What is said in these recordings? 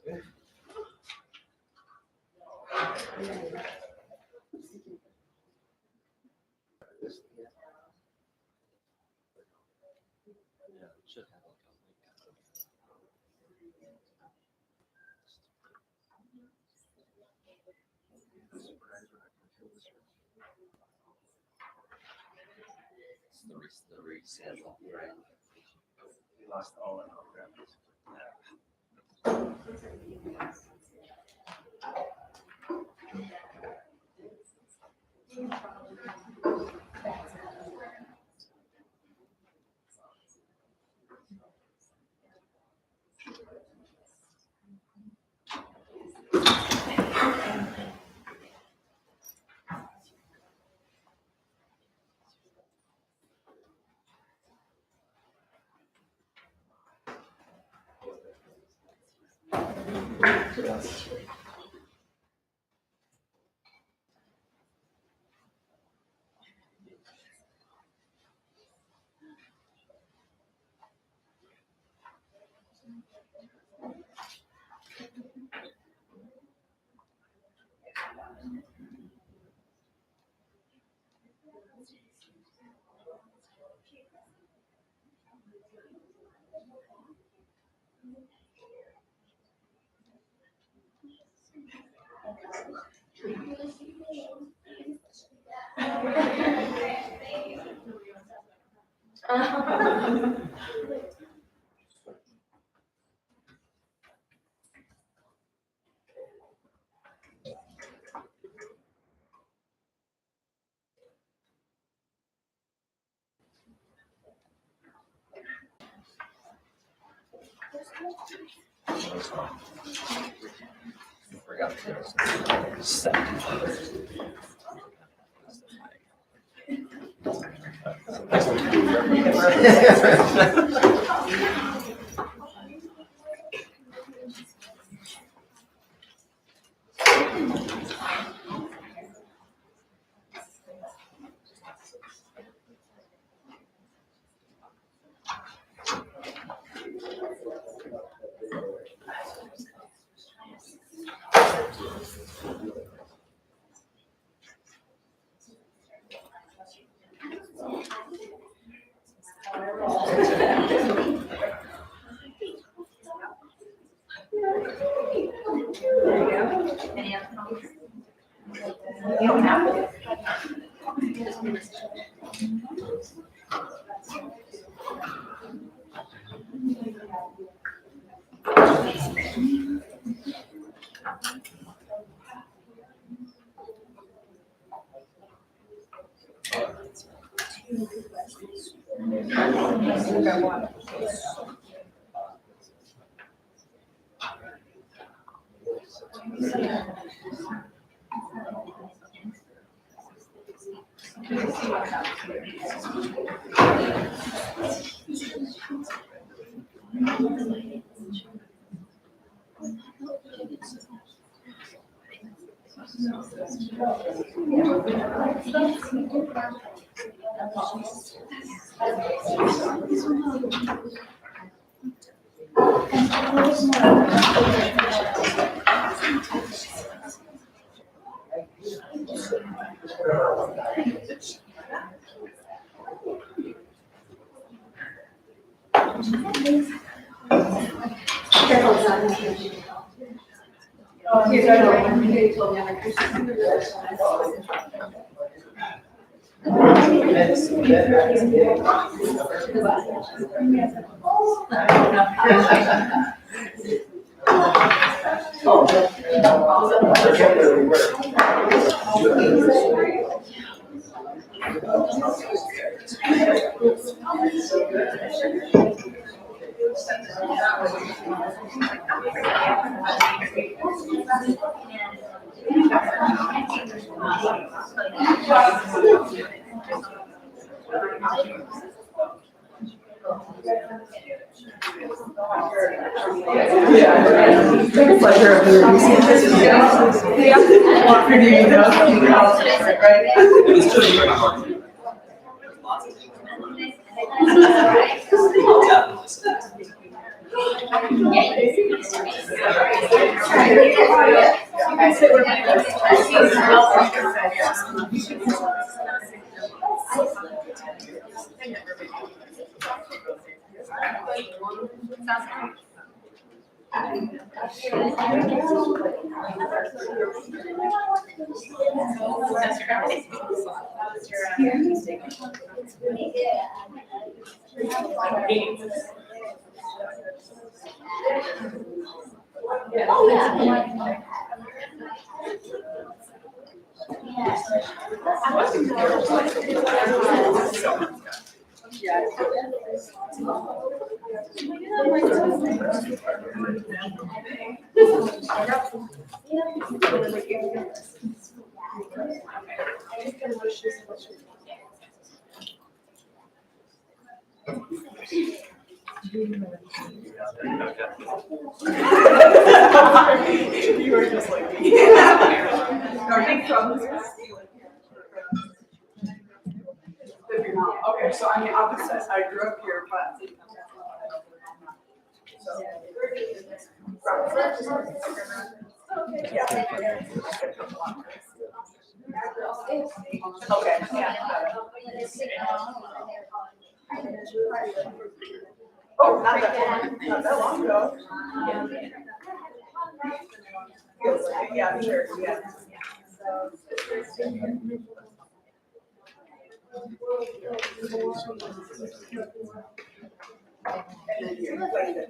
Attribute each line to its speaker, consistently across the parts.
Speaker 1: The reschedule, right?
Speaker 2: We lost all our programs.
Speaker 1: Forgot to set.
Speaker 3: Pleasure of doing this. You were just like me. If you're not, okay, so I'm the opposite. I grew up here, but. Yeah. Okay, yeah. Oh, not that long ago. Yeah, sure, yeah. And then you explained it.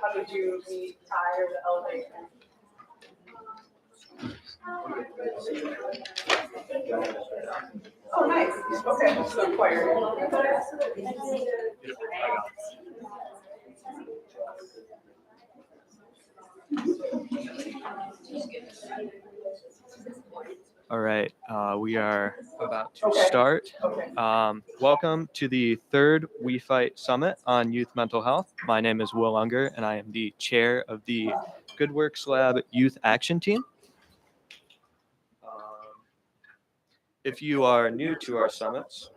Speaker 3: How did you meet Ty or the elevation? Oh, nice. Okay, so choir.
Speaker 4: All right, we are about to
Speaker 3: Okay.
Speaker 4: start.
Speaker 3: Okay.
Speaker 4: Welcome to the third We Fight Summit on Youth Mental Health. My name is Will Unger, and I am the chair of the Good Works Lab Youth Action Team. If you are new to our summits,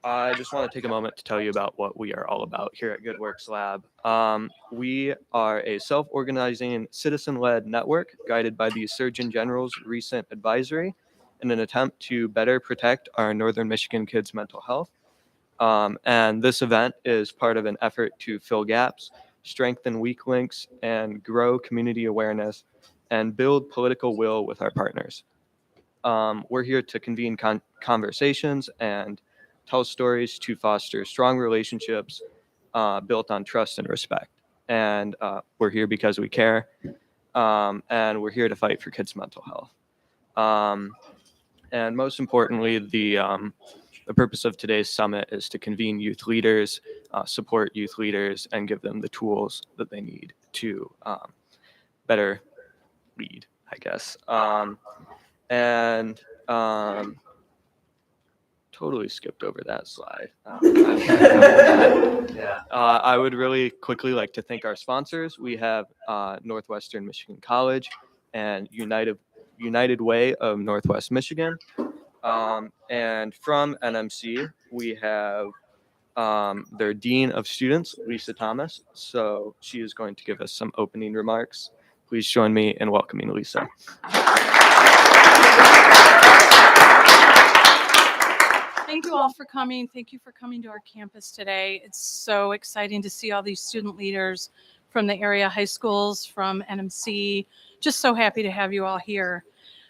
Speaker 4: I just want to take a moment to tell you about what we are all about here at Good Works Lab. We are a self-organizing, citizen-led network guided by the Surgeon General's recent advisory in an attempt to better protect our Northern Michigan kids' mental health. And this event is part of an effort to fill gaps, strengthen weak links, and grow community awareness and build political will with our partners. We're here to convene conversations and tell stories to foster strong relationships built on trust and respect. And we're here because we care. And we're here to fight for kids' mental health. And most importantly, the purpose of today's summit is to convene youth leaders, support youth leaders, and give them the tools that they need to better lead, I guess. Totally skipped over that slide. I would really quickly like to thank our sponsors. We have Northwestern Michigan College and United Way of Northwest Michigan. And from NMC, we have their Dean of Students, Lisa Thomas. So she is going to give us some opening remarks. Please join me in welcoming Lisa.
Speaker 5: Thank you all for coming. Thank you for coming to our campus today. It's so exciting to see all these student leaders from the area high schools, from NMC. Just so happy to have you all here.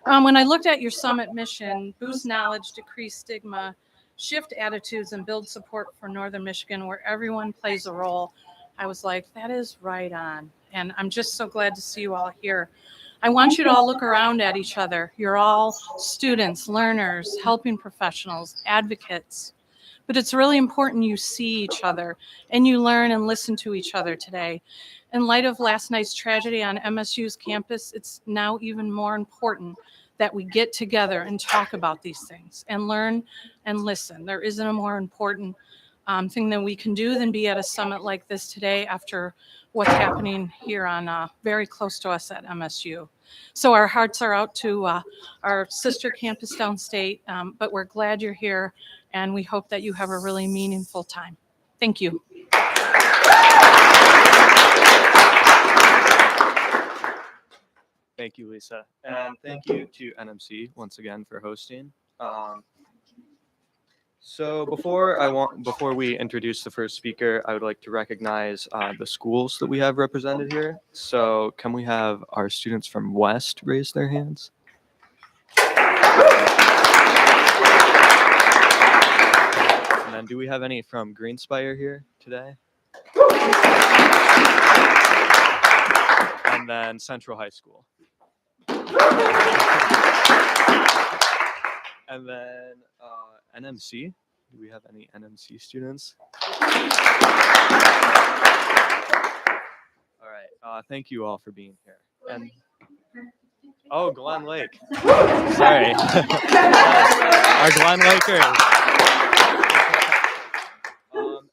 Speaker 5: When I looked at your summit mission, boost knowledge, decrease stigma, shift attitudes, and build support for Northern Michigan where everyone plays a role, I was like, that is right on. And I'm just so glad to see you all here. I want you to all look around at each other. You're all students, learners, helping professionals, advocates. But it's really important you see each other and you learn and listen to each other today. In light of last night's tragedy on MSU's campus, it's now even more important that we get together and talk about these things and learn and listen. There isn't a more important thing that we can do than be at a summit like this today after what's happening here on very close to us at MSU. So our hearts are out to our sister campus downstate, but we're glad you're here and we hope that you have a really meaningful time. Thank you.
Speaker 4: Thank you, Lisa. And thank you to NMC once again for hosting. So before we introduce the first speaker, I would like to recognize the schools that we have represented here. So can we have our students from West raise their hands? And then do we have any from Greenspire here today? And then Central High School. And then NMC. Do we have any NMC students? All right. Thank you all for being here. And oh, Glen Lake. Sorry. Our Glen Lakers.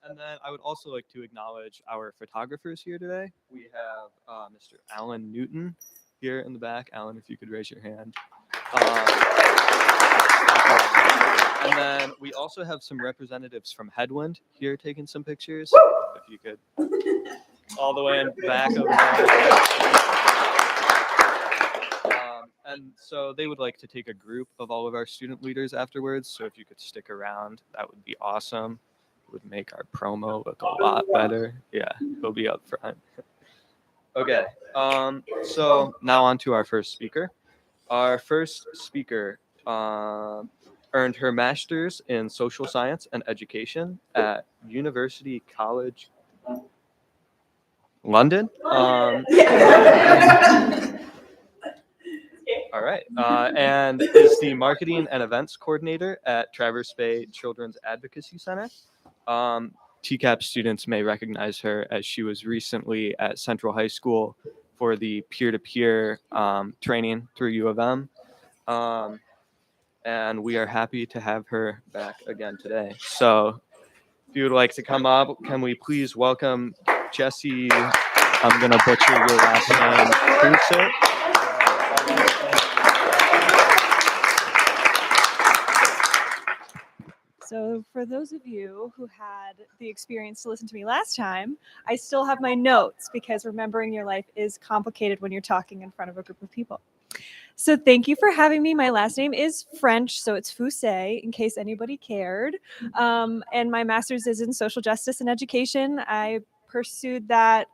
Speaker 4: And then I would also like to acknowledge our photographers here today. We have Mr. Alan Newton here in the back. Alan, if you could raise your hand. And then we also have some representatives from Headwind here taking some pictures. If you could, all the way in back over there. And so they would like to take a group of all of our student leaders afterwards. So if you could stick around, that would be awesome. It would make our promo look a lot better. Yeah, it'll be up front. Okay, so now on to our first speaker. Our first speaker earned her master's in social science and education at University College London. All right, and is the marketing and events coordinator at Traverse Bay Children's Advocacy Center. TCAP students may recognize her as she was recently at Central High School for the peer-to-peer training through U of M. And we are happy to have her back again today. So if you would like to come up, can we please welcome Jessie, I'm going to butcher your last name, Krusik.
Speaker 6: So for those of you who had the experience to listen to me last time, I still have my notes because remembering your life is complicated when you're talking in front of a group of people. So thank you for having me. My last name is French, so it's Fousset, in case anybody cared. And my master's is in social justice and education. I pursued that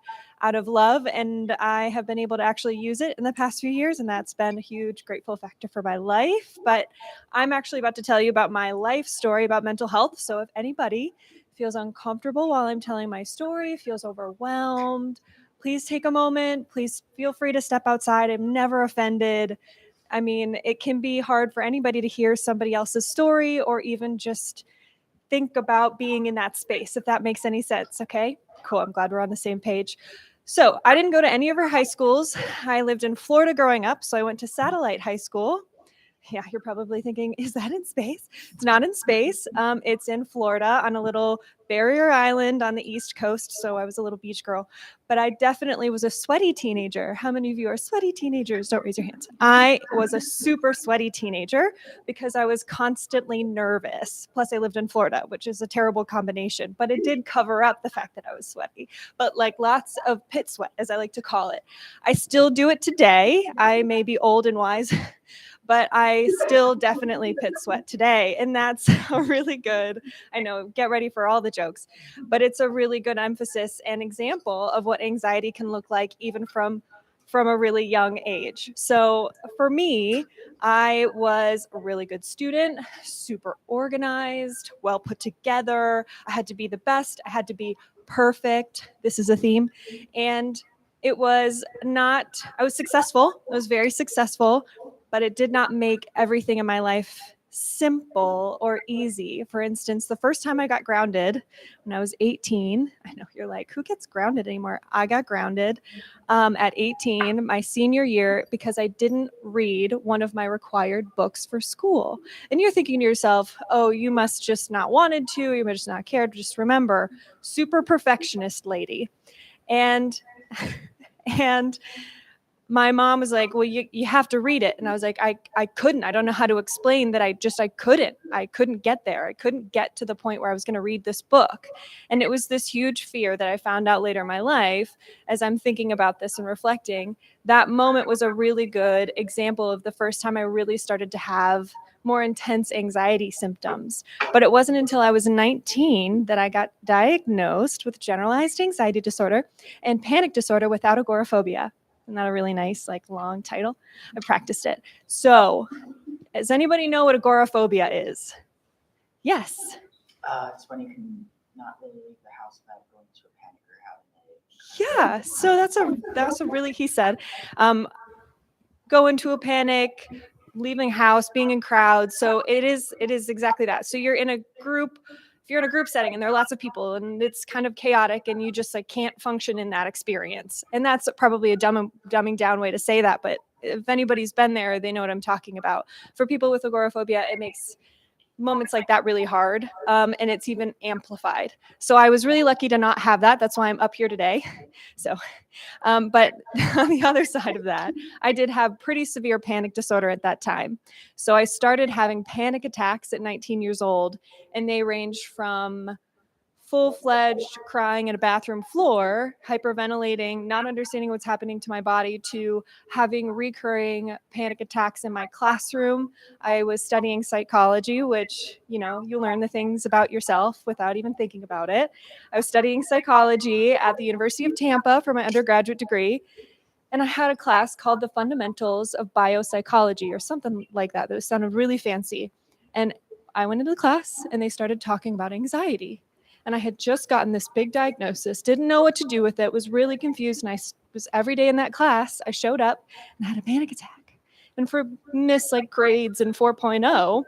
Speaker 6: out of love, and I have been able to actually use it in the past few years, and that's been a huge grateful factor for my life. But I'm actually about to tell you about my life story about mental health. So if anybody feels uncomfortable while I'm telling my story, feels overwhelmed, please take a moment. Please feel free to step outside. I'm never offended. I mean, it can be hard for anybody to hear somebody else's story or even just think about being in that space, if that makes any sense. Okay, cool. I'm glad we're on the same page. So I didn't go to any of our high schools. I lived in Florida growing up, so I went to Satellite High School. Yeah, you're probably thinking, is that in space? It's not in space. It's in Florida on a little barrier island on the East Coast. So I was a little beach girl, but I definitely was a sweaty teenager. How many of you are sweaty teenagers? Don't raise your hands. I was a super sweaty teenager because I was constantly nervous. Plus I lived in Florida, which is a terrible combination, but it did cover up the fact that I was sweaty, but like lots of pit sweat, as I like to call it. I still do it today. I may be old and wise, but I still definitely pit sweat today. And that's a really good, I know, get ready for all the jokes, but it's a really good emphasis and example of what anxiety can look like even from a really young age. So for me, I was a really good student, super organized, well put together. I had to be the best. I had to be perfect. This is a theme. And it was not, I was successful. I was very successful, but it did not make everything in my life simple or easy. For instance, the first time I got grounded when I was 18, I know you're like, who gets grounded anymore? I got grounded at 18, my senior year, because I didn't read one of my required books for school. And you're thinking to yourself, oh, you must just not wanted to, you must just not cared. Just remember, super perfectionist lady. And my mom was like, well, you have to read it. And I was like, I couldn't. I don't know how to explain that. I couldn't get there. I couldn't get to the point where I was going to read this book. And it was this huge fear that I found out later in my life as I'm thinking about this and reflecting. That moment was a really good example of the first time I really started to have more intense anxiety symptoms. But it wasn't until I was 19 that I got diagnosed with generalized anxiety disorder and panic disorder without agoraphobia. Isn't that a really nice, like, long title? I practiced it. So, does anybody know what agoraphobia is? Yes.
Speaker 7: It's when you can not really leave the house without going to a panic or having
Speaker 6: Yeah. So that's a really, he said, go into a panic, leaving house, being in crowds. So it is exactly that. So you're in a group, if you're in a group setting and there are lots of people and it's kind of chaotic and you just like can't function in that experience. And that's probably a dumbing down way to say that, but if anybody's been there, they know what I'm talking about. For people with agoraphobia, it makes moments like that really hard, and it's even amplified. So I was really lucky to not have that. That's why I'm up here today. So, but on the other side of that, I did have pretty severe panic disorder at that time. So I started having panic attacks at 19 years old, and they ranged from full-fledged crying at a bathroom floor, hyperventilating, not understanding what's happening to my body, to having recurring panic attacks in my classroom. I was studying psychology, which, you learn the things about yourself without even thinking about it. I was studying psychology at the University of Tampa for my undergraduate degree. And I had a class called The Fundamentals of Biopsychology or something like that. That sounded really fancy. And I went into the class and they started talking about anxiety. And I had just gotten this big diagnosis, didn't know what to do with it, was really confused. And I was every day in that class, I showed up and had a panic attack. And for miss like grades and 4.0,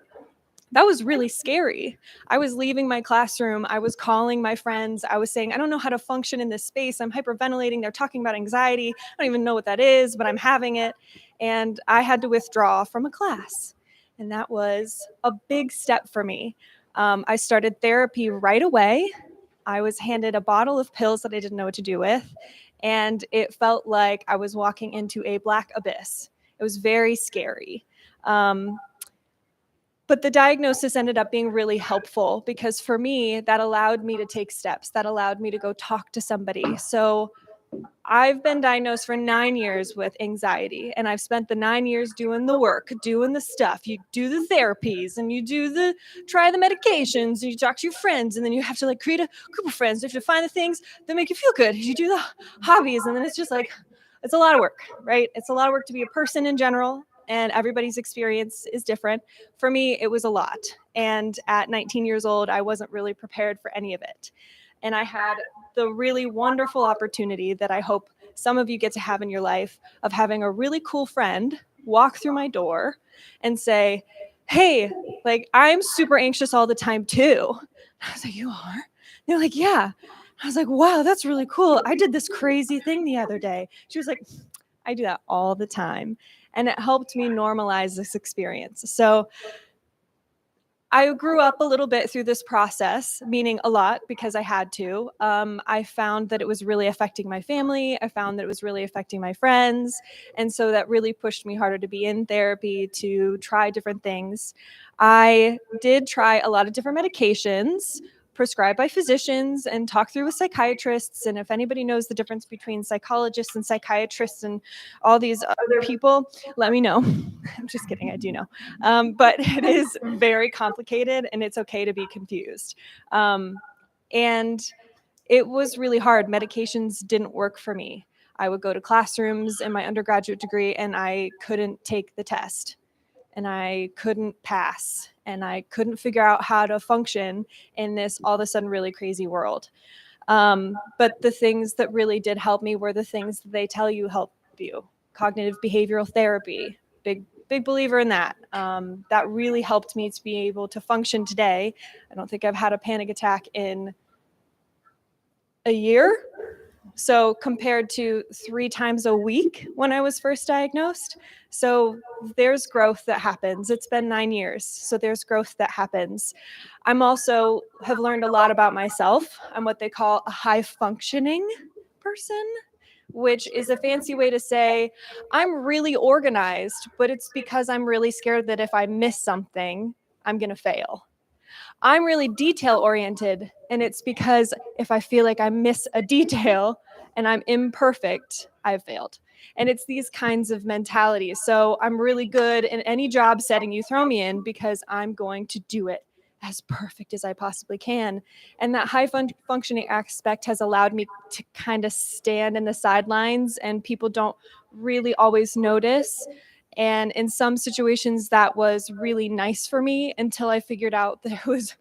Speaker 6: that was really scary. I was leaving my classroom. I was calling my friends. I was saying, I don't know how to function in this space. I'm hyperventilating. They're talking about anxiety. I don't even know what that is, but I'm having it. And I had to withdraw from a class. And that was a big step for me. I started therapy right away. I was handed a bottle of pills that I didn't know what to do with. And it felt like I was walking into a black abyss. It was very scary. But the diagnosis ended up being really helpful because for me, that allowed me to take steps. That allowed me to go talk to somebody. So I've been diagnosed for 9 years with anxiety, and I've spent the 9 years doing the work, doing the stuff. You do the therapies and you try the medications and you talk to your friends, and then you have to like create a group of friends. You have to find the things that make you feel good. You do the hobbies, and then it's just like, it's a lot of work, right? It's a lot of work to be a person in general, and everybody's experience is different. For me, it was a lot. And at 19 years old, I wasn't really prepared for any of it. And I had the really wonderful opportunity that I hope some of you get to have in your life of having a really cool friend walk through my door and say, hey, like, I'm super anxious all the time too. I was like, you are? They're like, yeah. I was like, wow, that's really cool. I did this crazy thing the other day. She was like, I do that all the time. And it helped me normalize this experience. So I grew up a little bit through this process, meaning a lot because I had to. I found that it was really affecting my family. I found that it was really affecting my friends. And so that really pushed me harder to be in therapy, to try different things. I did try a lot of different medications prescribed by physicians and talk through with psychiatrists. And if anybody knows the difference between psychologists and psychiatrists and all these other people, let me know. I'm just kidding. I do know. But it is very complicated and it's okay to be confused. And it was really hard. Medications didn't work for me. I would go to classrooms in my undergraduate degree and I couldn't take the test and I couldn't pass and I couldn't figure out how to function in this all of a sudden really crazy world. But the things that really did help me were the things that they tell you help you. Cognitive behavioral therapy, big believer in that. That really helped me to be able to function today. I don't think I've had a panic attack in a year. So compared to 3 times a week when I was first diagnosed. So there's growth that happens. It's been 9 years. So there's growth that happens. I'm also have learned a lot about myself. I'm what they call a high functioning person, which is a fancy way to say I'm really organized, but it's because I'm really scared that if I miss something, I'm going to fail. I'm really detail oriented, and it's because if I feel like I miss a detail and I'm imperfect, I've failed. And it's these kinds of mentalities. So I'm really good in any job setting you throw me in because I'm going to do it as perfect as I possibly can. And that high functioning aspect has allowed me to kind of stand in the sidelines, and people don't really always notice. And in some situations, that was really nice for me until I figured out that it was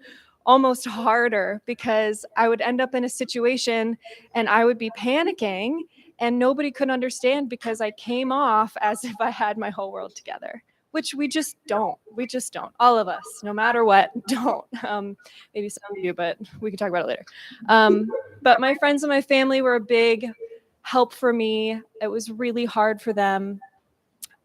Speaker 6: almost harder, because I would end up in a situation and I would be panicking and nobody could understand because I came off as if I had my whole world together, which we just don't. We just don't. All of us, no matter what, don't. Maybe some of you, but we can talk about it later. But my friends and my family were a big help for me. It was really hard for them.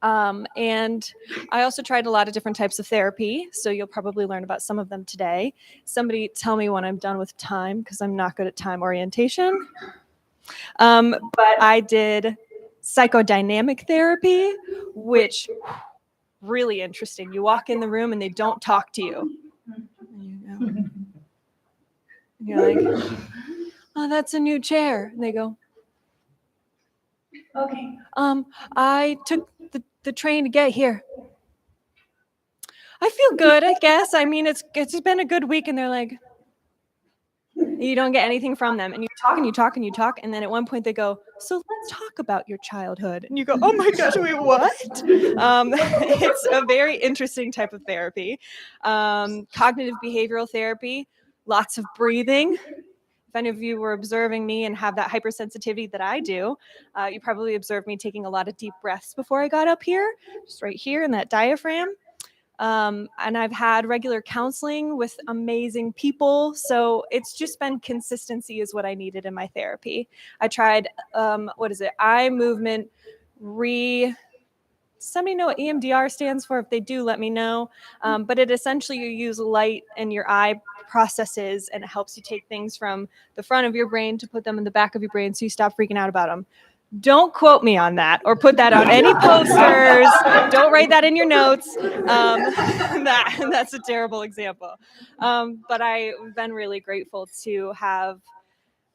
Speaker 6: And I also tried a lot of different types of therapy. So you'll probably learn about some of them today. Somebody tell me when I'm done with time, because I'm not good at time orientation. But I did psychodynamic therapy, which really interesting. You walk in the room and they don't talk to you. And you're like, oh, that's a new chair. And they go, okay. I took the train to get here. I feel good, I guess. I mean, it's been a good week. And they're like, you don't get anything from them. And you talk and you talk and you talk. And then at one point they go, so let's talk about your childhood. And you go, oh my gosh, wait, what? It's a very interesting type of therapy. Cognitive behavioral therapy, lots of breathing. If any of you were observing me and have that hypersensitivity that I do, you probably observed me taking a lot of deep breaths before I got up here, just right here in that diaphragm. And I've had regular counseling with amazing people. So it's just been consistency is what I needed in my therapy. I tried, eye movement somebody know what EMDR stands for? If they do, let me know. But it essentially, you use light in your eye processes, and it helps you take things from the front of your brain to put them in the back of your brain so you stop freaking out about them. Don't quote me on that or put that on any posters. Don't write that in your notes. That's a terrible example. But I've been really grateful to have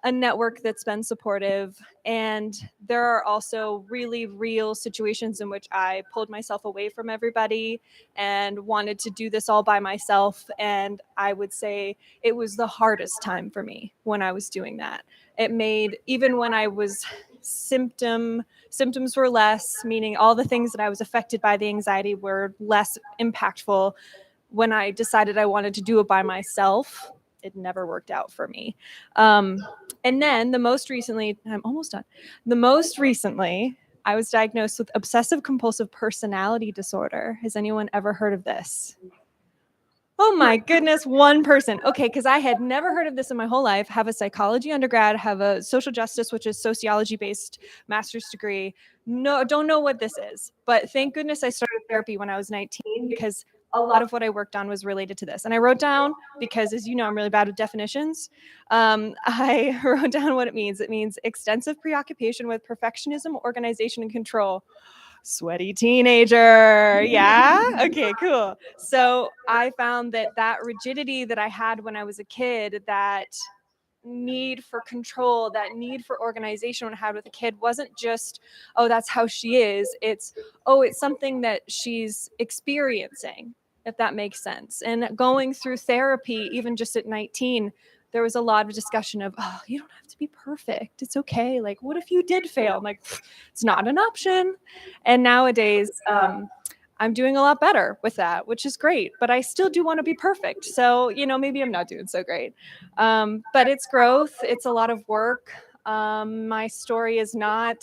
Speaker 6: a network that's been supportive. And there are also really real situations in which I pulled myself away from everybody and wanted to do this all by myself. And I would say it was the hardest time for me when I was doing that. It made, even when I was symptoms were less, meaning all the things that I was affected by the anxiety were less impactful. When I decided I wanted to do it by myself, it never worked out for me. And then the most recently, I'm almost done. The most recently, I was diagnosed with obsessive compulsive personality disorder. Has anyone ever heard of this? Oh my goodness, one person. Okay, because I had never heard of this in my whole life. Have a psychology undergrad, have a social justice, which is sociology-based master's degree. No, don't know what this is. But thank goodness I started therapy when I was 19, because a lot of what I worked on was related to this. And I wrote down, because as you know, I'm really bad with definitions. I wrote down what it means. It means extensive preoccupation with perfectionism, organization, and control. Sweaty teenager. Yeah. Okay, cool. So I found that rigidity that I had when I was a kid, that need for control, that need for organization when I had with a kid, wasn't just, oh, that's how she is. It's, oh, it's something that she's experiencing, if that makes sense. And going through therapy, even just at 19, there was a lot of discussion of, oh, you don't have to be perfect. It's okay. Like, what if you did fail? I'm like, it's not an option. And nowadays, I'm doing a lot better with that, which is great, but I still do want to be perfect. So, maybe I'm not doing so great. But it's growth. It's a lot of work. My story is not,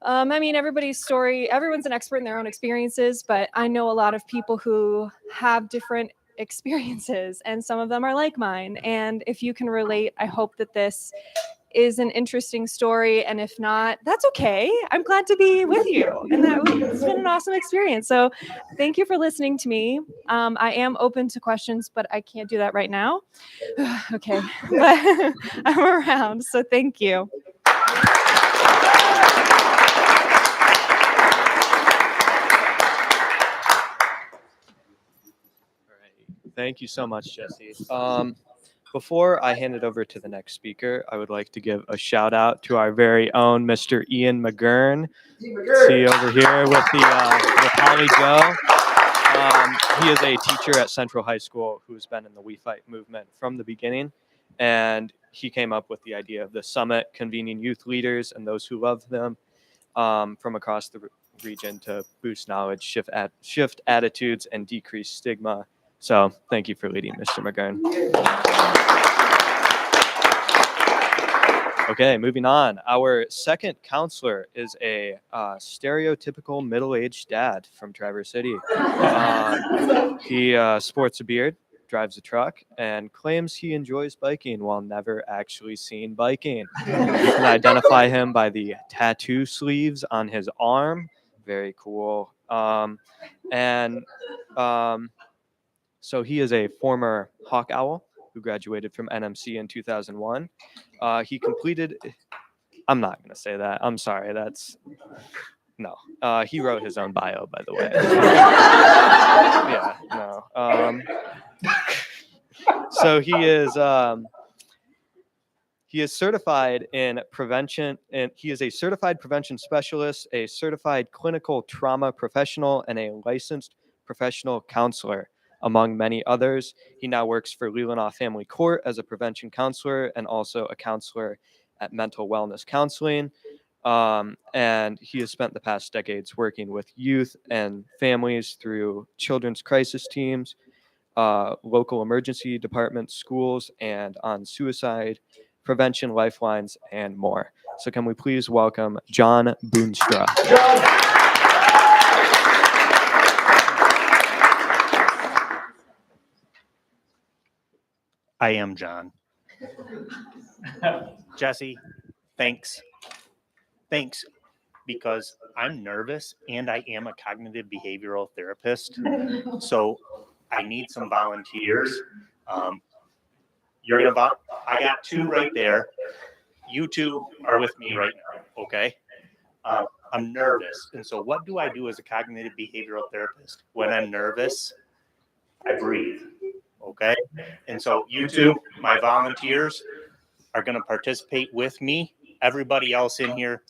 Speaker 6: everybody's story, everyone's an expert in their own experiences, but I know a lot of people who have different experiences, and some of them are like mine. And if you can relate, I hope that this is an interesting story. And if not, that's okay. I'm glad to be with you. And it's been an awesome experience. So thank you for listening to me. I am open to questions, but I can't do that right now. Okay. But I'm around. So thank you.
Speaker 4: Thank you so much, Jesse. Before I hand it over to the next speaker, I would like to give a shout out to our very own Mr. Ian McGurn. See you over here with Holly Joe. He is a teacher at Central High School who's been in the We Fight movement from the beginning, and he came up with the idea of the summit, convening youth leaders and those who love them from across the region to boost knowledge, shift attitudes, and decrease stigma. So thank you for leading, Mr. McGurn. Okay, moving on. Our second counselor is a stereotypical middle-aged dad from Traverse City. He sports a beard, drives a truck, and claims he enjoys biking while never actually seen biking. You can identify him by the tattoo sleeves on his arm. Very cool. So he is a former Hawk Owl who graduated from NMC in 2001. He completed, I'm not going to say that. I'm sorry. No. He wrote his own bio, by the way. Yeah, no. So he is certified in prevention, and he is a certified prevention specialist, a certified clinical trauma professional, and a licensed professional counselor, among many others. He now works for Leelanau Family Court as a prevention counselor and also a counselor at Mental Wellness Counseling. And he has spent the past decades working with youth and families through children's crisis teams, local emergency departments, schools, and on suicide prevention lifelines and more. So can we please welcome John Boonstra.
Speaker 2: I am John. Jesse, thanks. Thanks, because I'm nervous and I am a cognitive behavioral therapist. So I need some volunteers. I got two right there. You two are with me right now, okay? I'm nervous. And so what do I do as a cognitive behavioral therapist? When I'm nervous, I breathe. Okay. And so you two, my volunteers, are going to participate with me. Everybody else in here,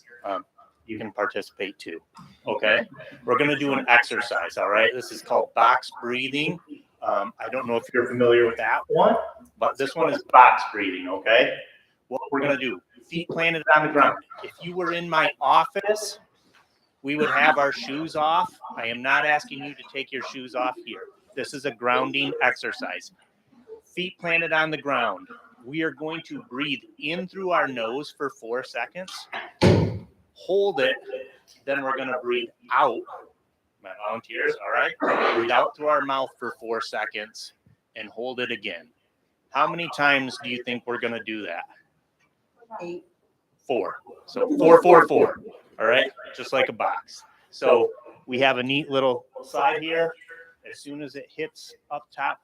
Speaker 2: you can participate too. Okay. We're going to do an exercise. All right. This is called box breathing. I don't know if you're familiar with that one, but this one is box breathing. Okay. What we're going to do, feet planted on the ground. If you were in my office, we would have our shoes off. I am not asking you to take your shoes off here. This is a grounding exercise. Feet planted on the ground. We are going to breathe in through our nose for 4 seconds. Hold it. Then we're going to breathe out. My volunteers, all right? Breathe out through our mouth for 4 seconds and hold it again. How many times do you think we're going to do that?
Speaker 7: 8.
Speaker 2: 4. So 4, 4, 4. All right? Just like a box. So we have a neat little slide here. As soon as it hits up top,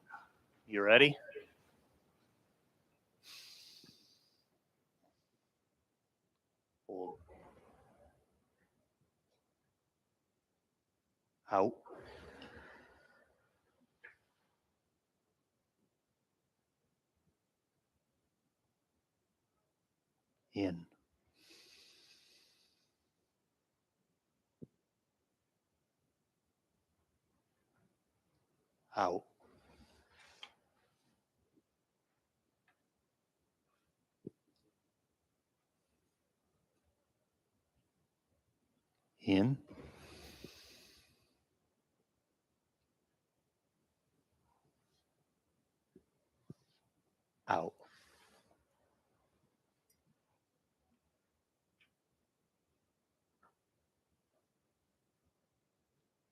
Speaker 2: you ready? Hold. Out. In. Out. In. Out.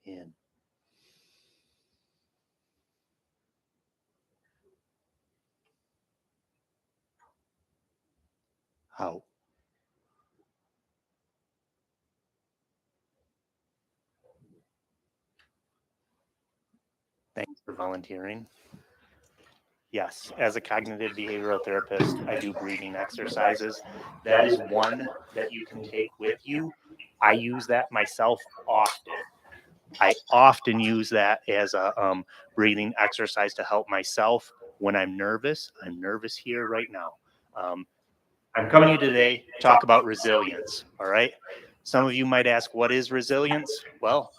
Speaker 2: In. Out. Thanks for volunteering. Yes, as a cognitive behavioral therapist, I do breathing exercises. That is one that you can take with you. I use that myself often. I often use that as a breathing exercise to help myself When I'm nervous here right now. I'm coming to you today to talk about resilience, all right? Some of you might ask, what is resilience? Well,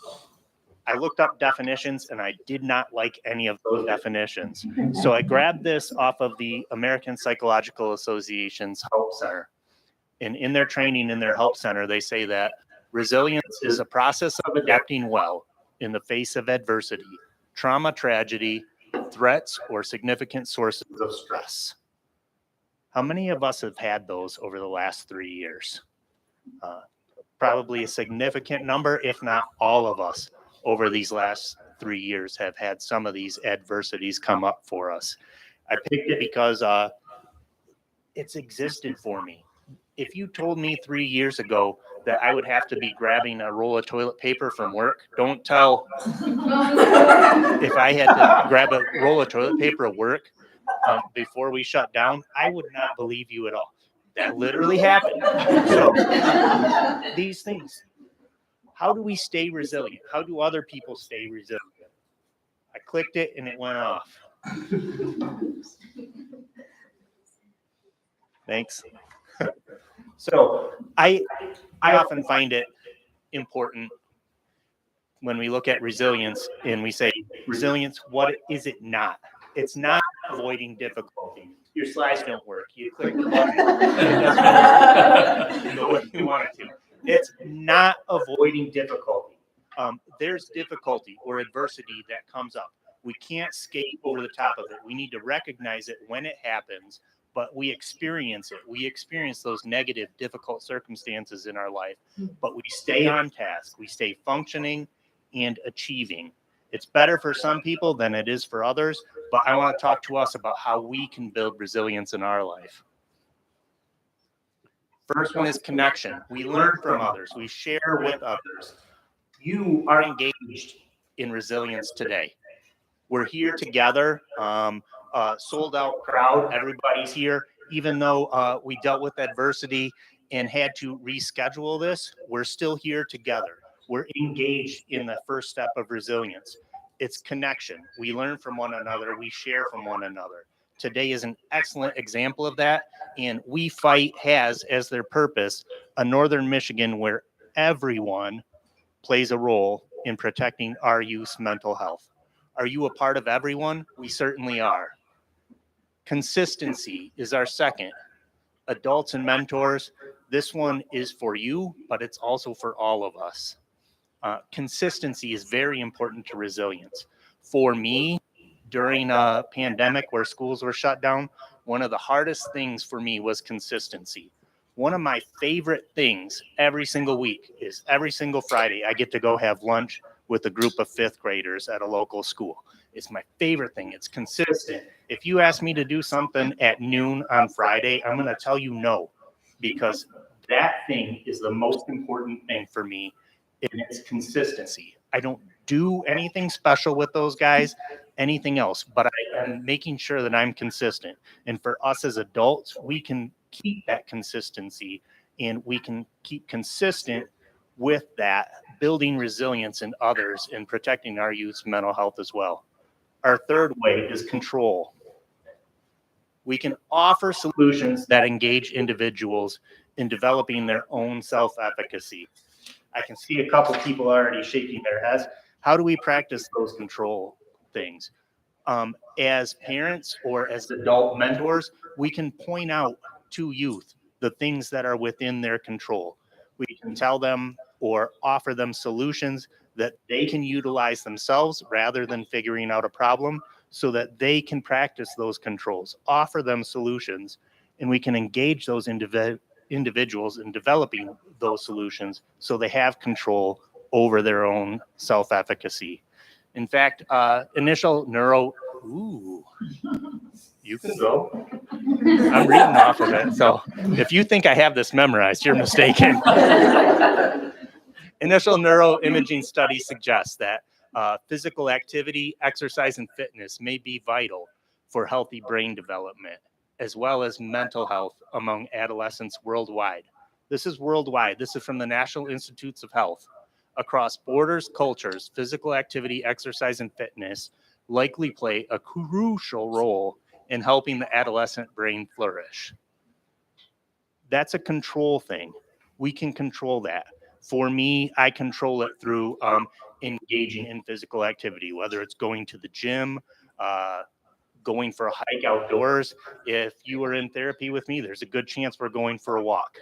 Speaker 2: I looked up definitions and I did not like any of those definitions. So I grabbed this off of the American Psychological Association's Help Center. And in their training, in their Help Center, they say that resilience is a process of adapting well in the face of adversity, trauma, tragedy, threats, or significant sources of stress. How many of us have had those over the last 3 years? Probably a significant number, if not all of us, over these last 3 years have had some of these adversities come up for us. I picked it because it's existed for me. If you told me 3 years ago that I would have to be grabbing a roll of toilet paper from work, don't tell if I had to grab a roll of toilet paper at work before we shut down, I would not believe you at all. That literally happened. So these things, how do we stay resilient? How do other people stay resilient? I clicked it and it went off. Thanks. So I often find it important when we look at resilience and we say, resilience, what is it not? It's not avoiding difficulty. Your slides don't work. You click the button. It doesn't go what you want it to. It's not avoiding difficulty. There's difficulty or adversity that comes up. We can't skate over the top of it. We need to recognize it when it happens, but we experience it. We experience those negative, difficult circumstances in our life, but we stay on task. We stay functioning and achieving. It's better for some people than it is for others, but I want to talk to us about how we can build resilience in our life. First one is connection. We learn from others. We share with others. You are engaged in resilience today. We're here together, sold out crowd. Everybody's here. Even though we dealt with adversity and had to reschedule this, we're still here together. We're engaged in the first step of resilience. It's connection. We learn from one another. We share from one another. Today is an excellent example of that. And We Fight has as their purpose a Northern Michigan where everyone plays a role in protecting our youth's mental health. Are you a part of everyone? We certainly are. Consistency is our second. Adults and mentors, this one is for you, but it's also for all of us. Consistency is very important to resilience. For me, during a pandemic where schools were shut down, one of the hardest things for me was consistency. One of my favorite things every single week is every single Friday, I get to go have lunch with a group of fifth graders at a local school. It's my favorite thing. It's consistent. If you ask me to do something at noon on Friday, I'm going to tell you no, because that thing is the most important thing for me. And it's consistency. I don't do anything special with those guys, anything else, but I am making sure that I'm consistent. And for us as adults, we can keep that consistency and we can keep consistent with that, building resilience in others and protecting our youth's mental health as well. Our third way is control. We can offer solutions that engage individuals in developing their own self-efficacy. I can see a couple people already shaking their heads. How do we practice those control things? As parents or as adult mentors, we can point out to youth the things that are within their control. We can tell them or offer them solutions that they can utilize themselves rather than figuring out a problem so that they can practice those controls, offer them solutions, and we can engage those individuals in developing those solutions so they have control over their own self-efficacy. In fact, initial neuro, you can go. I'm reading off of it. So if you think I have this memorized, you're mistaken. Initial neuroimaging studies suggest that physical activity, exercise, and fitness may be vital for healthy brain development, as well as mental health among adolescents worldwide. This is worldwide. This is from the National Institutes of Health. Across borders, cultures, physical activity, exercise, and fitness likely play a crucial role and helping the adolescent brain flourish. That's a control thing. We can control that. For me, I control it through engaging in physical activity, whether it's going to the gym, going for a hike outdoors. If you are in therapy with me, there's a good chance we're going for a walk.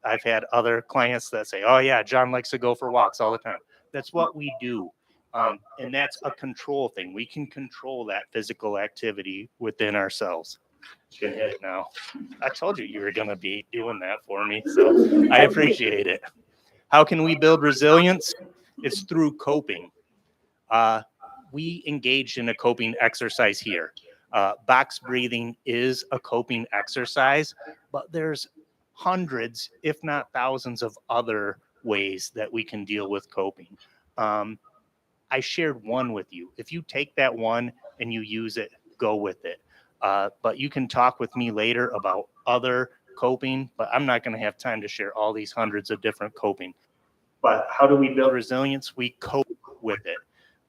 Speaker 2: I've had other clients that say, oh yeah, John likes to go for walks all the time. That's what we do. And that's a control thing. We can control that physical activity within ourselves. You can hit it now. I told you were going to be doing that for me, so I appreciate it. How can we build resilience? It's through coping. We engaged in a coping exercise here. Box breathing is a coping exercise, but there's hundreds, if not thousands, of other ways that we can deal with coping. I shared one with you. If you take that one and you use it, go with it. But you can talk with me later about other coping, but I'm not going to have time to share all these hundreds of different coping. But how do we build resilience? We cope with it.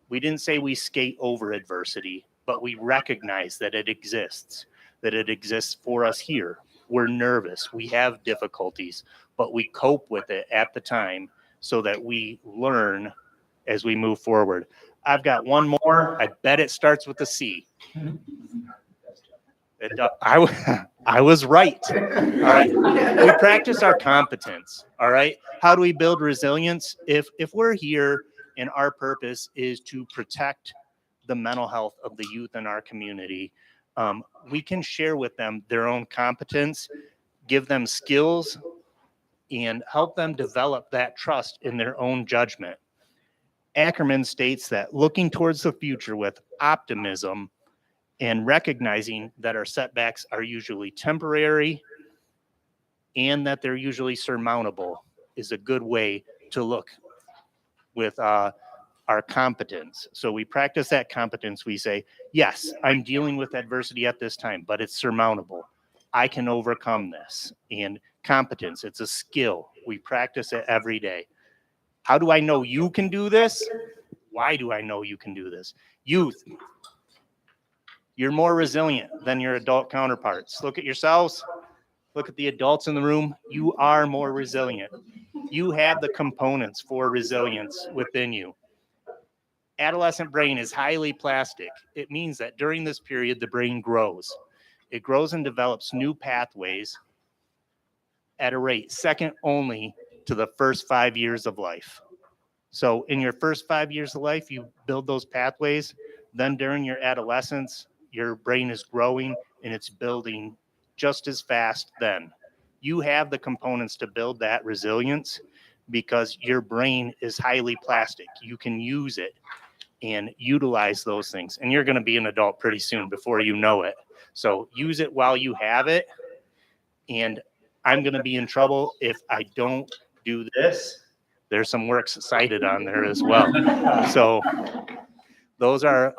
Speaker 2: We didn't say we skate over adversity, but we recognize that it exists for us here. We're nervous. We have difficulties, but we cope with it at the time so that we learn as we move forward. I've got one more. I bet it starts with a C. I was right. All right. We practice our competence. All right. How do we build resilience? If we're here and our purpose is to protect the mental health of the youth in our community, we can share with them their own competence, give them skills, and help them develop that trust in their own judgment. Ackerman states that looking towards the future with optimism and recognizing that our setbacks are usually temporary and that they're usually surmountable is a good way to look with our competence. So we practice that competence. We say, yes, I'm dealing with adversity at this time, but it's surmountable. I can overcome this. And competence, it's a skill. We practice it every day. How do I know you can do this? Why do I know you can do this? Youth, you're more resilient than your adult counterparts. Look at yourselves. Look at the adults in the room. You are more resilient. You have the components for resilience within you. Adolescent brain is highly plastic. It means that during this period, the brain grows. It grows and develops new pathways at a rate second only to the first 5 years of life. So in your first 5 years of life, you build those pathways. Then during your adolescence, your brain is growing and it's building just as fast then. You have the components to build that resilience because your brain is highly plastic. You can use it and utilize those things. And you're going to be an adult pretty soon before you know it. So use it while you have it. And I'm going to be in trouble if I don't do this. There's some works cited on there as well. So those are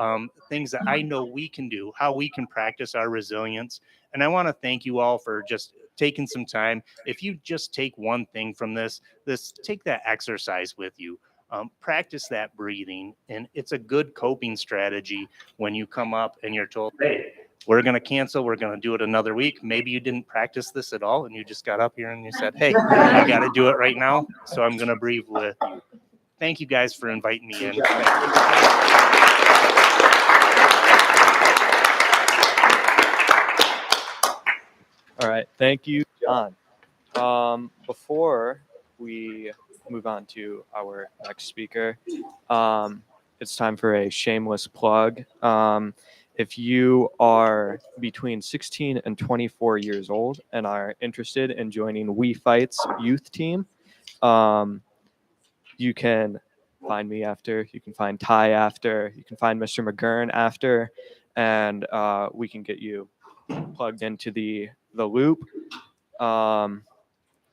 Speaker 2: things that I know we can do, how we can practice our resilience. And I want to thank you all for just taking some time. If you just take one thing from this, take that exercise with you. Practice that breathing. And it's a good coping strategy when you come up and you're told, hey, we're going to cancel. We're going to do it another week. Maybe you didn't practice this at all and you just got up here and you said, hey, I got to do it right now. So I'm going to breathe with you. Thank you guys for inviting me in.
Speaker 4: All right. Thank you, John. Before we move on to our next speaker, it's time for a shameless plug. If you are between 16 and 24 years old and are interested in joining We Fight's youth team, you can find me after, you can find Ty after, you can find Mr. McGurn after, and we can get you plugged into the loop.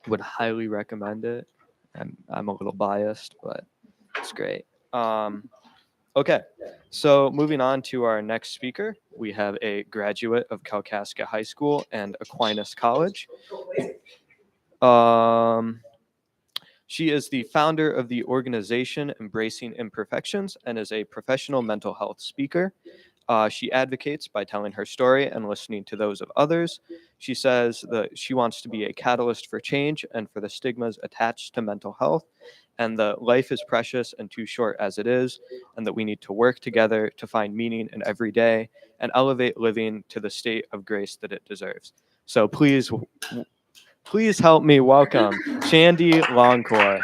Speaker 4: Would highly recommend it. I'm a little biased, but it's great. Okay, so moving on to our next speaker, we have a graduate of Kalkaska High School and Aquinas College. She is the founder of the organization Embracing Imperfections and is a professional mental health speaker. She advocates by telling her story and listening to those of others. She says that she wants to be a catalyst for change and for the stigmas attached to mental health, and that life is precious and too short as it is, and that we need to work together to find meaning in every day and elevate living to the state of grace that it deserves. So please help me welcome Shandy Longcore.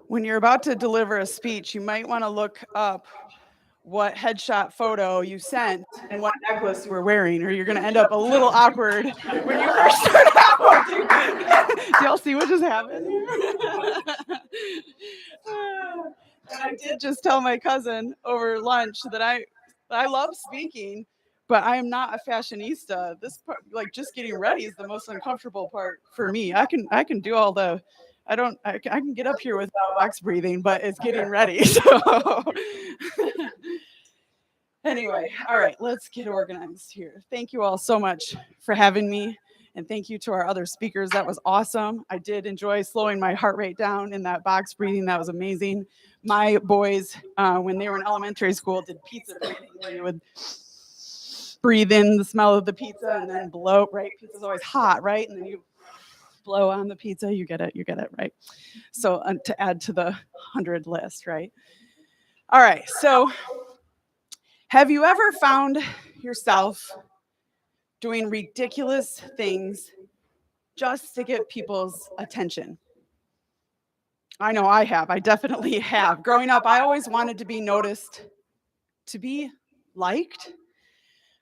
Speaker 3: When you're about to deliver a speech, you might want to look up what headshot photo you sent and what necklace you were wearing, or you're going to end up a little awkward when you first start out. Do y'all see what just happened here? And I did just tell my cousin over lunch that I love speaking, but I am not a fashionista. This part, like just getting ready, is the most uncomfortable part for me. I can do all the. I can get up here without box breathing, but it's getting ready. So anyway, all right, let's get organized here. Thank you all so much for having me. And thank you to our other speakers. That was awesome. I did enjoy slowing my heart rate down in that box breathing. That was amazing. My boys, when they were in elementary school, did pizza breathing, where you would breathe in the smell of the pizza and then blow, right? Pizza's always hot, right? And then you blow on the pizza. You get it, right? So to add to the 100 list, right? All right, so have you ever found yourself doing ridiculous things just to get people's attention? I know I have. I definitely have. Growing up, I always wanted to be noticed, to be liked,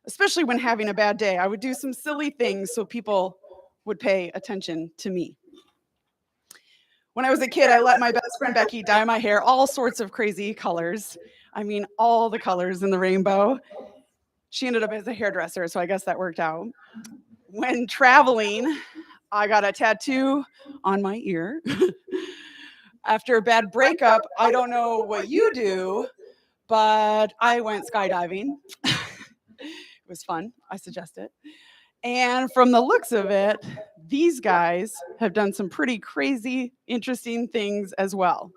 Speaker 3: especially when having a bad day. I would do some silly things so people would pay attention to me. When I was a kid, I let my best friend Becky dye my hair all sorts of crazy colors. I mean, all the colors in the rainbow. She ended up as a hairdresser, so I guess that worked out. When traveling, I got a tattoo on my ear. After a bad breakup, I don't know what you do, but I went skydiving. It was fun. I suggest it. And from the looks of it, these guys have done some pretty crazy, interesting things as well.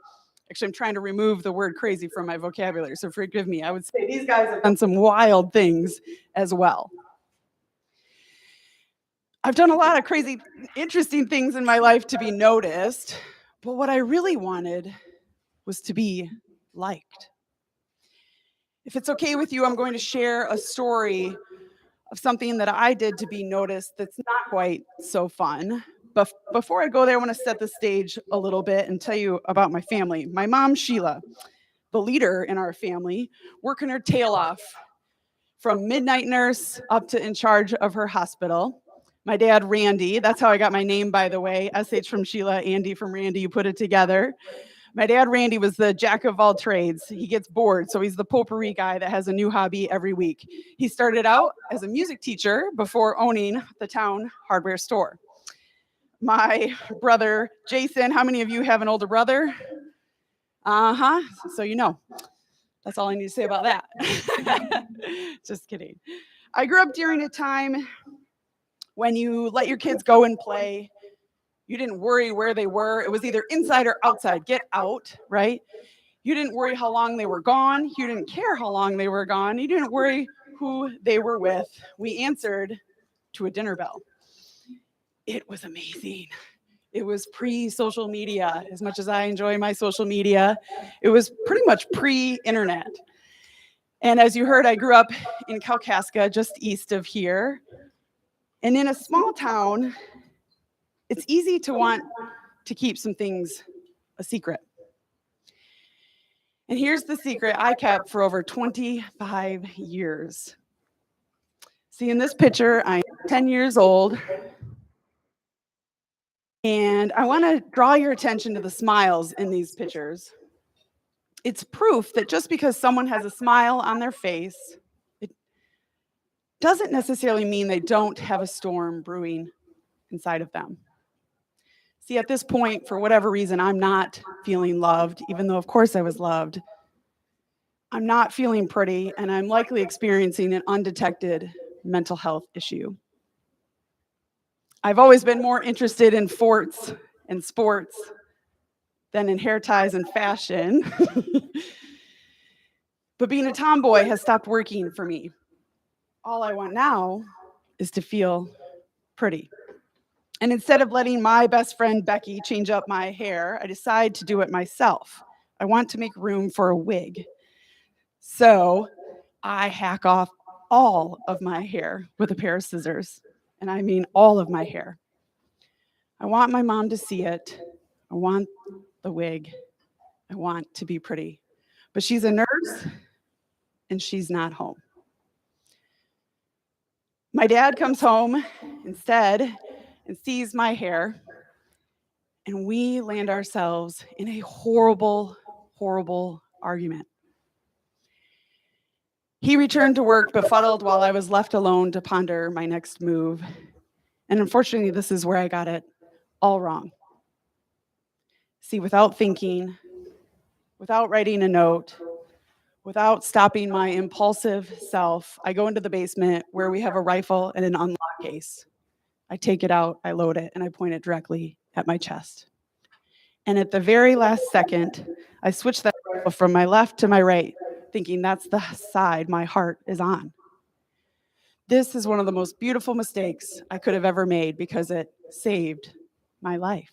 Speaker 3: Actually, I'm trying to remove the word crazy from my vocabulary, so forgive me. I would say these guys have done some wild things as well. I've done a lot of crazy, interesting things in my life to be noticed, but what I really wanted was to be liked. If it's okay with you, I'm going to share a story of something that I did to be noticed that's not quite so fun. But before I go there, I want to set the stage a little bit and tell you about my family. My mom, Sheila, the leader in our family, working her tail off from midnight nurse up to in charge of her hospital. My dad, Randy, that's how I got my name, by the way. SH from Sheila, Andy from Randy, you put it together. My dad, Randy, was the jack of all trades. He gets bored, so he's the potpourri guy that has a new hobby every week. He started out as a music teacher before owning the town hardware store. My brother, Jason, how many of you have an older brother? So you know. That's all I need to say about that. Just kidding. I grew up during a time when you let your kids go and play. You didn't worry where they were. It was either inside or outside. Get out, right? You didn't worry how long they were gone. You didn't care how long they were gone. You didn't worry who they were with. We answered to a dinner bell. It was amazing. It was pre-social media. As much as I enjoy my social media, it was pretty much pre-internet. And as you heard, I grew up in Kalkaska, just east of here. And in a small town, it's easy to want to keep some things a secret. And here's the secret I kept for over 25 years. See, in this picture, I'm 10 years old. And I want to draw your attention to the smiles in these pictures. It's proof that just because someone has a smile on their face, it doesn't necessarily mean they don't have a storm brewing inside of them. See, at this point, for whatever reason, I'm not feeling loved, even though, of course, I was loved. I'm not feeling pretty, and I'm likely experiencing an undetected mental health issue. I've always been more interested in forts and sports than in hair ties and fashion. But being a tomboy has stopped working for me. All I want now is to feel pretty. And instead of letting my best friend Becky change up my hair, I decide to do it myself. I want to make room for a wig. So I hack off all of my hair with a pair of scissors. And I mean all of my hair. I want my mom to see it. I want the wig. I want to be pretty. But she's a nurse and she's not home. My dad comes home instead and sees my hair, and we land ourselves in a horrible, horrible argument. He returned to work befuddled while I was left alone to ponder my next move. And unfortunately, this is where I got it all wrong. See, without thinking, without writing a note, without stopping my impulsive self, I go into the basement where we have a rifle and an unlock case. I take it out, I load it, and I point it directly at my chest. And at the very last second, I switch that rifle from my left to my right, thinking that's the side my heart is on. This is one of the most beautiful mistakes I could have ever made because it saved my life.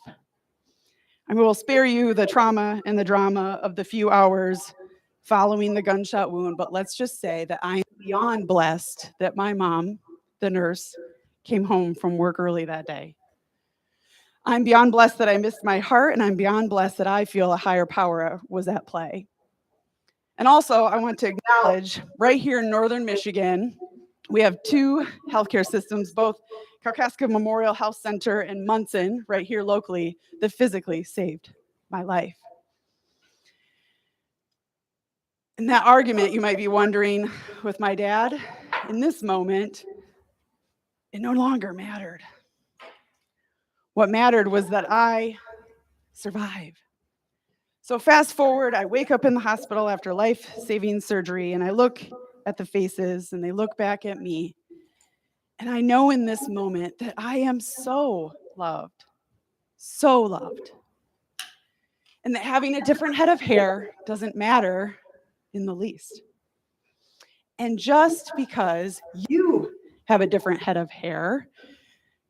Speaker 3: I will spare you the trauma and the drama of the few hours following the gunshot wound, but let's just say that I am beyond blessed that my mom, the nurse, came home from work early that day. I'm beyond blessed that I missed my heart, and I'm beyond blessed that I feel a higher power was at play. And also, I want to acknowledge right here in Northern Michigan, we have two healthcare systems, both Kalkaska Memorial Health Center and Munson, right here locally, that physically saved my life. In that argument, you might be wondering, with my dad, in this moment, it no longer mattered. What mattered was that I survived. So fast forward, I wake up in the hospital after life-saving surgery, and I look at the faces, and they look back at me. And I know in this moment that I am so loved, and that having a different head of hair doesn't matter in the least. And just because you have a different head of hair,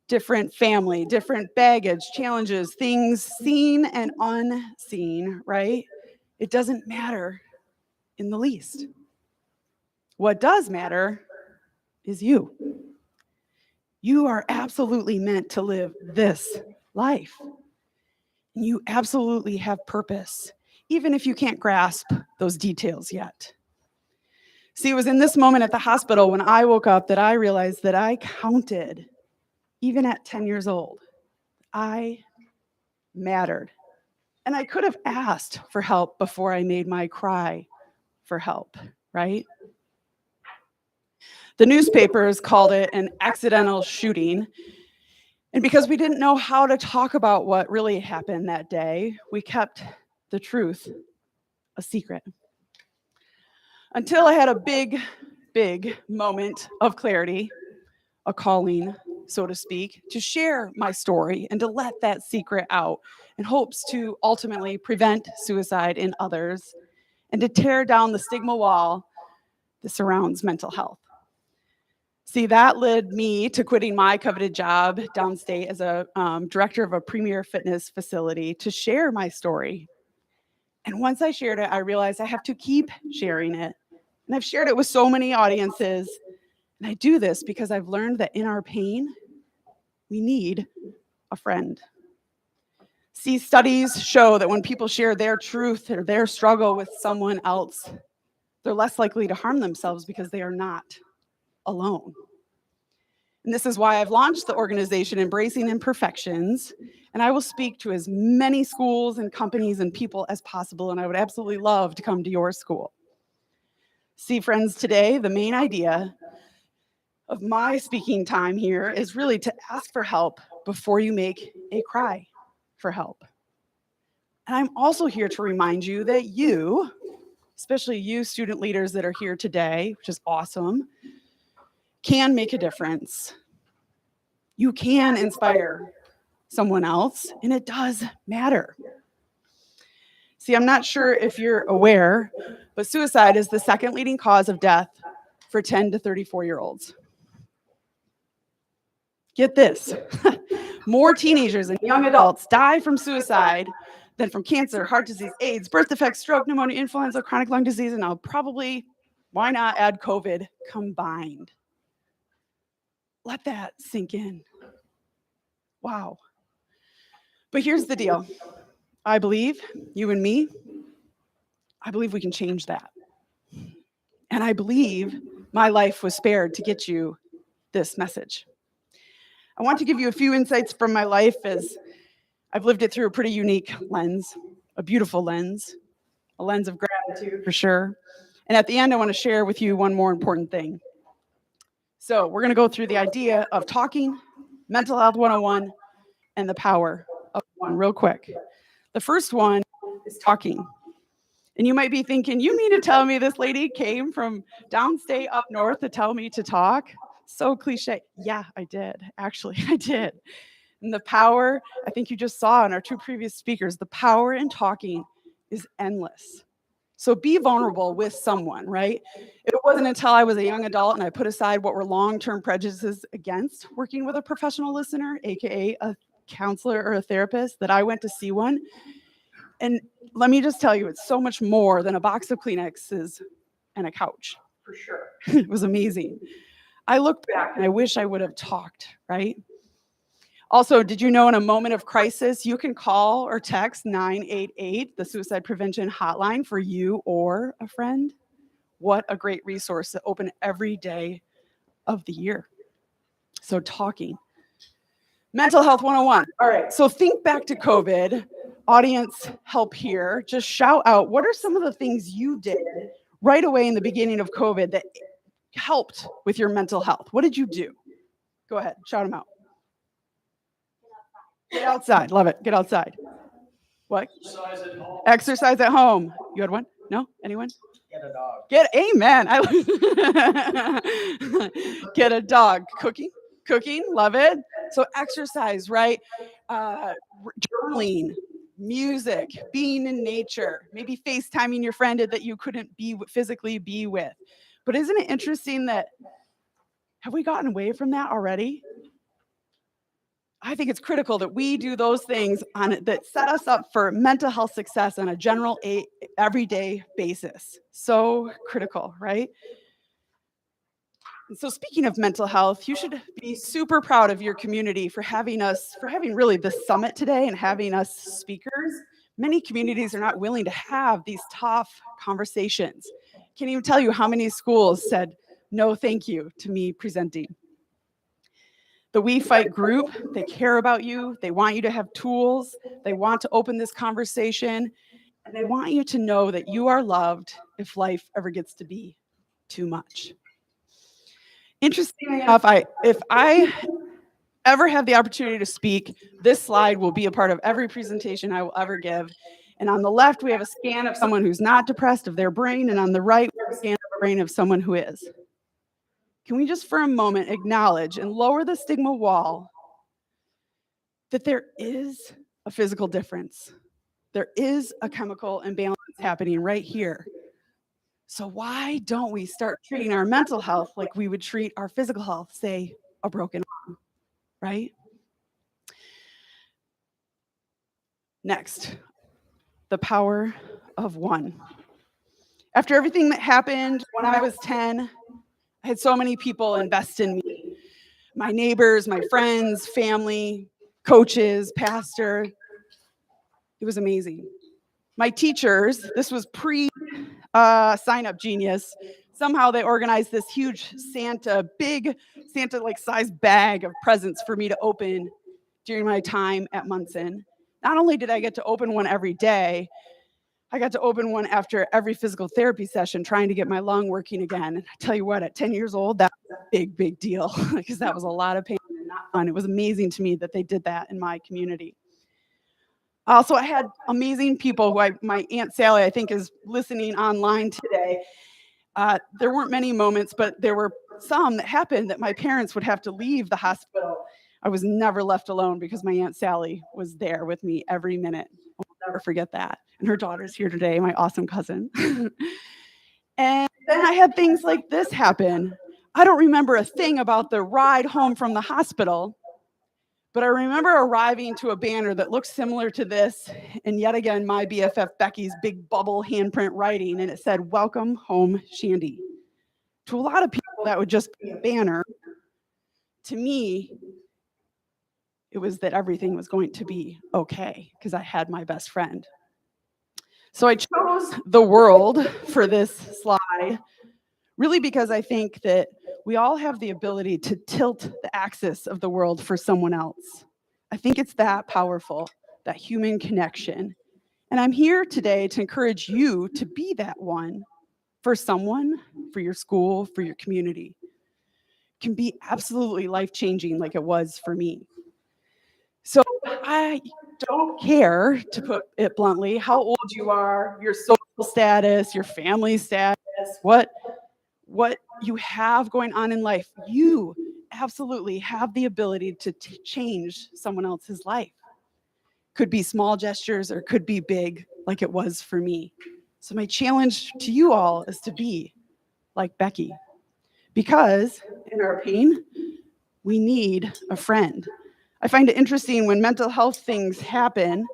Speaker 3: different family, different baggage, challenges, things seen and unseen, right? It doesn't matter in the least. What does matter is you. You are absolutely meant to live this life. You absolutely have purpose, even if you can't grasp those details yet. See, it was in this moment at the hospital when I woke up that I realized that I counted, even at 10 years old. I mattered. And I could have asked for help before I made my cry for help, right? The newspapers called it an accidental shooting. And because we didn't know how to talk about what really happened that day, we kept the truth a secret. Until I had a big, big moment of clarity, a calling, so to speak, to share my story and to let that secret out in hopes to ultimately prevent suicide in others and to tear down the stigma wall that surrounds mental health. See, that led me to quitting my coveted job downstate as a director of a premier fitness facility to share my story. And once I shared it, I realized I have to keep sharing it. And I've shared it with so many audiences. And I do this because I've learned that in our pain, we need a friend. See, studies show that when people share their truth or their struggle with someone else, they're less likely to harm themselves because they are not alone. And this is why I've launched the organization Embracing Imperfections, and I will speak to as many schools and companies and people as possible, and I would absolutely love to come to your school. See, friends, today, the main idea of my speaking time here is really to ask for help before you make a cry for help. And I'm also here to remind you that you especially you student leaders that are here today, which is awesome, can make a difference. You can inspire someone else, and it does matter. See, I'm not sure if you're aware, but suicide is the second leading cause of death for 10 to 34-year-olds. Get this. More teenagers and young adults die from suicide than from cancer, heart disease, AIDS, birth defects, stroke, pneumonia, influenza, chronic lung disease, and I'll probably, why not add COVID combined? Let that sink in. Wow. But here's the deal. I believe, you and me, I believe we can change that. And I believe my life was spared to get you this message. I want to give you a few insights from my life as I've lived it through a pretty unique lens, a beautiful lens, a lens of gratitude for sure. And at the end, I want to share with you one more important thing. So we're going to go through the idea of talking, Mental Health 101, and the power of one real quick. The first one is talking. And you might be thinking, you mean to tell me this lady came from downstate up north to tell me to talk? So cliche. Yeah, I did. Actually, I did. And the power, I think you just saw in our two previous speakers, the power in talking is endless. So be vulnerable with someone, right? It wasn't until I was a young adult and I put aside what were long-term prejudices against working with a professional listener, AKA a counselor or a therapist, that I went to see one. And let me just tell you, it's so much more than a box of Kleenexes and a couch, for sure. It was amazing. I look back and I wish I would have talked, right? Also, did you know in a moment of crisis, you can call or text 988, the suicide prevention hotline, for you or a friend? What a great resource to open every day of the year. So talking. Mental Health 101. All right, so think back to COVID. Audience, help here. Just shout out, what are some of the things you did right away in the beginning of COVID that helped with your mental health? What did you do? Go ahead, shout them out. Get outside. Love it. Get outside. What? Exercise at home. You had one? No? Anyone?
Speaker 7: Get a dog.
Speaker 3: Amen. Get a dog. Cooking. Love it. So exercise, right? Journaling, music, being in nature, maybe FaceTiming your friend that you couldn't physically be with. But isn't it interesting that, have we gotten away from that already? I think it's critical that we do those things that set us up for mental health success on a general everyday basis. So critical, right? And so speaking of mental health, you should be super proud of your community for having really this summit today and having us speakers. Many communities are not willing to have these tough conversations. Can't even tell you how many schools said no thank you to me presenting. The We Fight group, they care about you. They want you to have tools. They want to open this conversation. And they want you to know that you are loved if life ever gets to be too much. Interestingly enough, if I ever have the opportunity to speak, this slide will be a part of every presentation I will ever give. And on the left, we have a scan of someone who's not depressed, of their brain. And on the right, we have a scan of the brain of someone who is. Can we just for a moment acknowledge and lower the stigma wall that there is a physical difference? There is a chemical imbalance happening right here. So why don't we start treating our mental health like we would treat our physical health, say a broken arm, right? Next, the power of one. After everything that happened when I was 10, I had so many people invest in me. My neighbors, my friends, family, coaches, pastor. It was amazing. My teachers, this was pre-Sign Up Genius. Somehow they organized this huge big Santa-like size bag of presents for me to open during my time at Munson. Not only did I get to open one every day, I got to open one after every physical therapy session, trying to get my lung working again. And I tell you what, at 10 years old, that was a big deal because that was a lot of pain and not fun. It was amazing to me that they did that in my community. Also, I had amazing people my Aunt Sally, I think, is listening online today. There weren't many moments, but there were some that happened that my parents would have to leave the hospital. I was never left alone because my Aunt Sally was there with me every minute. I'll never forget that. And her daughter's here today, my awesome cousin. And then I had things like this happen. I don't remember a thing about the ride home from the hospital, but I remember arriving to a banner that looked similar to this, and yet again, my BFF Becky's big bubble handprint writing, and it said, "Welcome home, Shandy." To a lot of people, that would just be a banner. To me, it was that everything was going to be okay because I had my best friend. So I chose the world for this slide, really because I think that we all have the ability to tilt the axis of the world for someone else. I think it's that powerful, that human connection. And I'm here today to encourage you to be that one for someone, for your school, for your community. It can be absolutely life-changing like it was for me. So I don't care, to put it bluntly, how old you are, your social status, your family status, what you have going on in life. You absolutely have the ability to change someone else's life. Could be small gestures or could be big, like it was for me. So my challenge to you all is to be like Becky, because in our pain, we need a friend. I find it interesting when mental health things happen,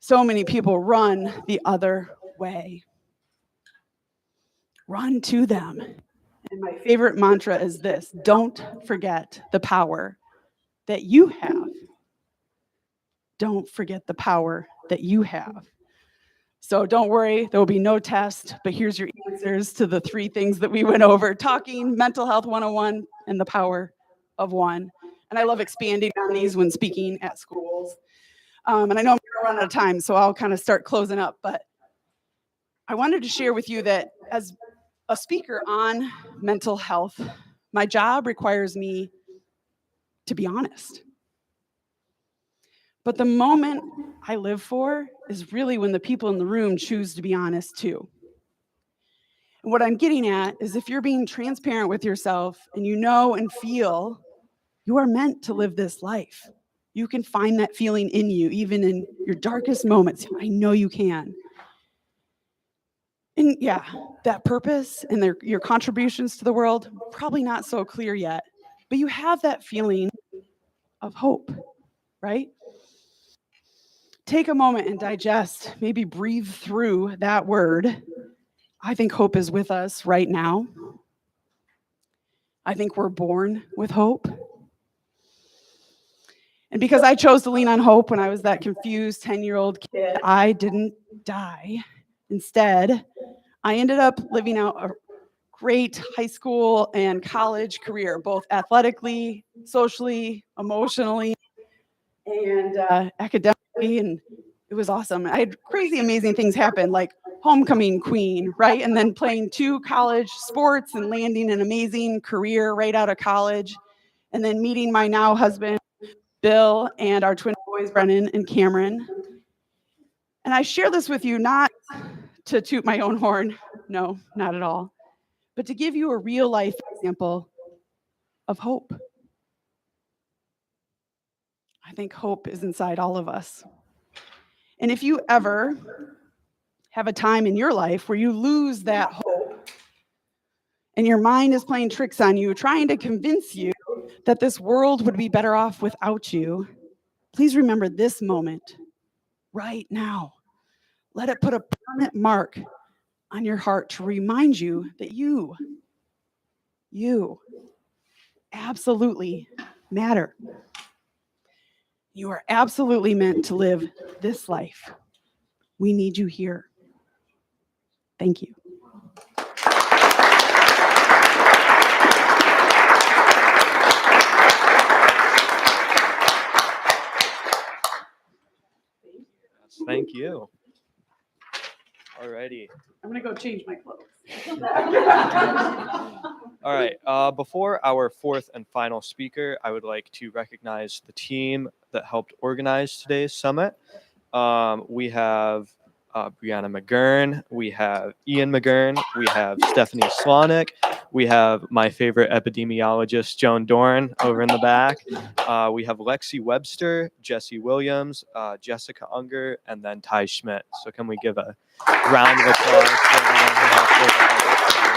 Speaker 3: so many people run the other way. Run to them. And my favorite mantra is this: don't forget the power that you have. Don't forget the power that you have. So don't worry, there will be no test, but here's your answers to the 3 things that we went over: talking, mental health 101, and the power of one. And I love expanding on these when speaking at schools. And I know I'm gonna run out of time, so I'll kind of start closing up, but I wanted to share with you that as a speaker on mental health, my job requires me to be honest. But the moment I live for is really when the people in the room choose to be honest too. And what I'm getting at is, if you're being transparent with yourself and you know and feel you are meant to live this life, you can find that feeling in you, even in your darkest moments. I know you can. And yeah, that purpose and your contributions to the world, probably not so clear yet, but you have that feeling of hope, right? Take a moment and digest, maybe breathe through that word. I think hope is with us right now. I think we're born with hope. And because I chose to lean on hope when I was that confused 10-year-old kid, I didn't die. Instead, I ended up living out a great high school and college career, both athletically, socially, emotionally, and academically. And it was awesome. I had crazy, amazing things happen, like homecoming queen, right? And then playing 2 college sports and landing an amazing career right out of college. And then meeting my now husband, Bill, and our twin boys, Brennan and Cameron. And I share this with you not to toot my own horn, no, not at all, but to give you a real life example of hope. I think hope is inside all of us. And if you ever have a time in your life where you lose that hope and your mind is playing tricks on you, trying to convince you that this world would be better off without you, please remember this moment right now. Let it put a permanent mark on your heart to remind you that you absolutely matter. You are absolutely meant to live this life. We need you here. Thank you.
Speaker 4: Thank you. Alrighty.
Speaker 3: I'm gonna go change my clothes.
Speaker 4: All right. Before our fourth and final speaker, I would like to recognize the team that helped organize today's summit. We have Brianna McGurn, we have Ian McGurn, we have Stephanie Slonick, we have my favorite epidemiologist, Joan Dorn, over in the back. We have Lexi Webster, Jesse Williams, Jessica Unger, and then Ty Schmidt. So can we give a round of applause for everyone who helped organize it today?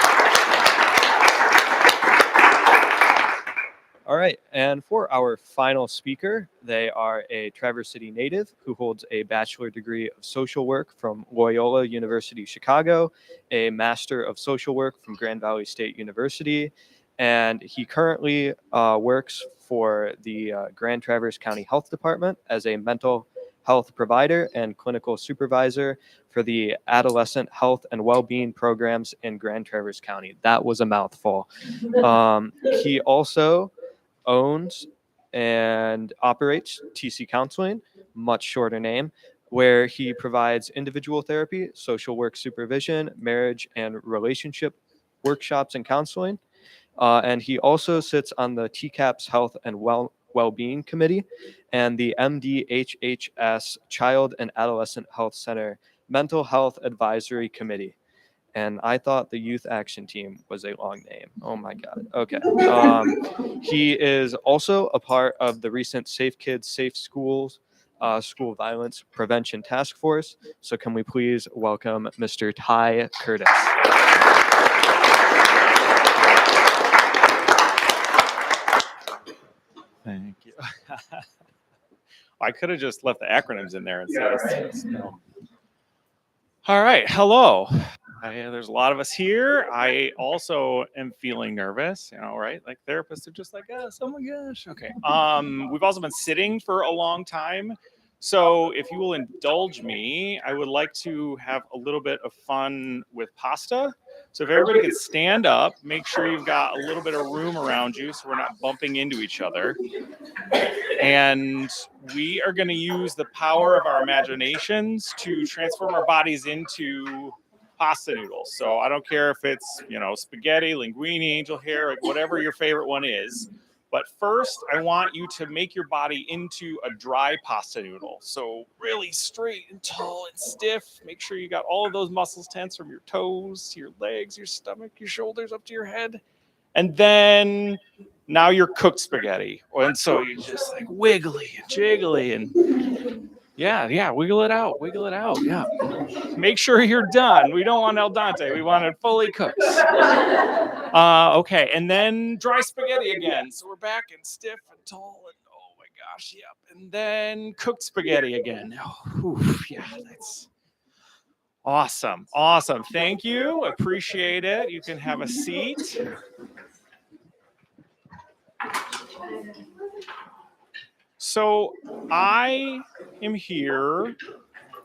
Speaker 4: All right, and for our final speaker, they are a Traverse City native who holds a bachelor degree of social work from Loyola University Chicago, a master of social work from Grand Valley State University, and he currently works for the Grand Traverse County Health Department as a mental health provider and clinical supervisor for the adolescent health and well-being programs in Grand Traverse County. That was a mouthful. He also owns and operates TC Counseling, much shorter name, where he provides individual therapy, social work supervision, marriage and relationship workshops and counseling. And he also sits on the TCAPS Health and Well-Being Committee and the MDHHS Child and Adolescent Health Center Mental Health Advisory Committee. And I thought the Youth Action Team was a long name. Oh my God. Okay. He is also a part of the recent Safe Kids, Safe Schools School Violence Prevention Task Force. So can we please welcome Mr. Ty Curtis.
Speaker 8: Thank you. I could have just left the acronyms in there instead. No. All right. Hello. There's a lot of us here. I also am feeling nervous, right? Like therapists are just like us. Oh my gosh. Okay. We've also been sitting for a long time. So if you will indulge me, I would like to have a little bit of fun with pasta. So if everybody could stand up, make sure you've got a little bit of room around you so we're not bumping into each other. And we are going to use the power of our imaginations to transform our bodies into pasta noodles. So I don't care if it's, spaghetti, linguine, angel hair, like whatever your favorite one is. But first, I want you to make your body into a dry pasta noodle. So really straight and tall and stiff. Make sure you got all of those muscles tense from your toes to your legs, your stomach, your shoulders up to your head. And then now you're cooked spaghetti. And so you're just like wiggly and jiggly and yeah, wiggle it out, yeah. Make sure you're done. We don't want al dente. We want it fully cooked. Okay, and then dry spaghetti again. So we're back and stiff and tall and oh my gosh, yep. And then cooked spaghetti again. Oh, yeah, that's awesome. Thank you. Appreciate it. You can have a seat. So I am here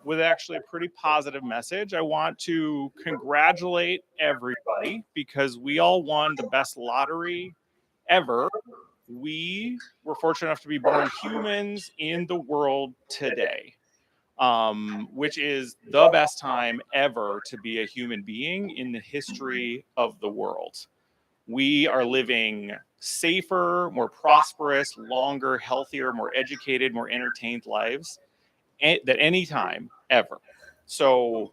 Speaker 8: with actually a pretty positive message. I want to congratulate everybody because we all won the best lottery ever. We were fortunate enough to be born humans in the world today, which is the best time ever to be a human being in the history of the world. We are living safer, more prosperous, longer, healthier, more educated, more entertained lives than any time ever. So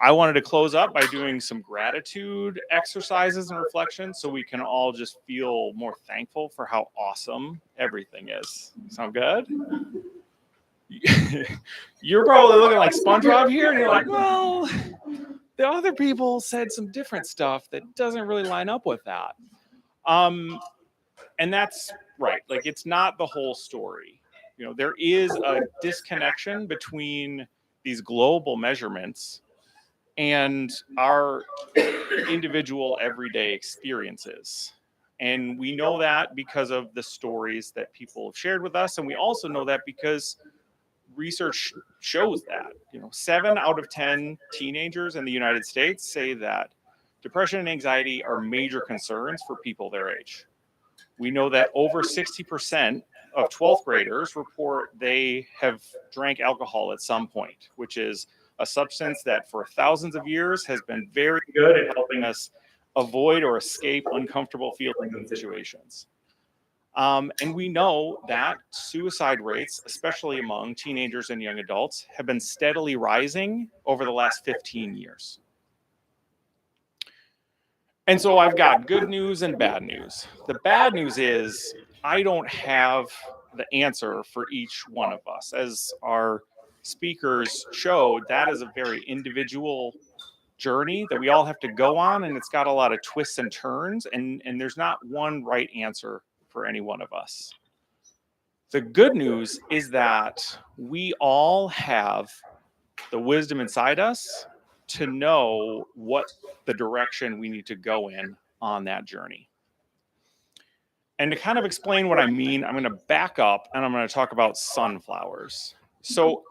Speaker 8: I wanted to close up by doing some gratitude exercises and reflections so we can all just feel more thankful for how awesome everything is. Sound good? You're probably looking like SpongeBob here and you're like, well, the other people said some different stuff that doesn't really line up with that. And that's right. Like, it's not the whole story. There is a disconnection between these global measurements and our individual everyday experiences. And we know that because of the stories that people have shared with us. And we also know that because research shows that, 7 out of 10 teenagers in the United States say that depression and anxiety are major concerns for people their age. We know that over 60% of 12th graders report they have drank alcohol at some point, which is a substance that for thousands of years has been very good at helping us avoid or escape uncomfortable feelings and situations. And we know that suicide rates, especially among teenagers and young adults, have been steadily rising over the last 15 years. And so I've got good news and bad news. The bad news is I don't have the answer for each one of us. As our speakers showed, that is a very individual journey that we all have to go on, and it's got a lot of twists and turns, and there's not one right answer for any one of us. The good news is that we all have the wisdom inside us to know what the direction we need to go in on that journey. And to kind of explain what I mean, I'm going to back up and I'm going to talk about sunflowers. So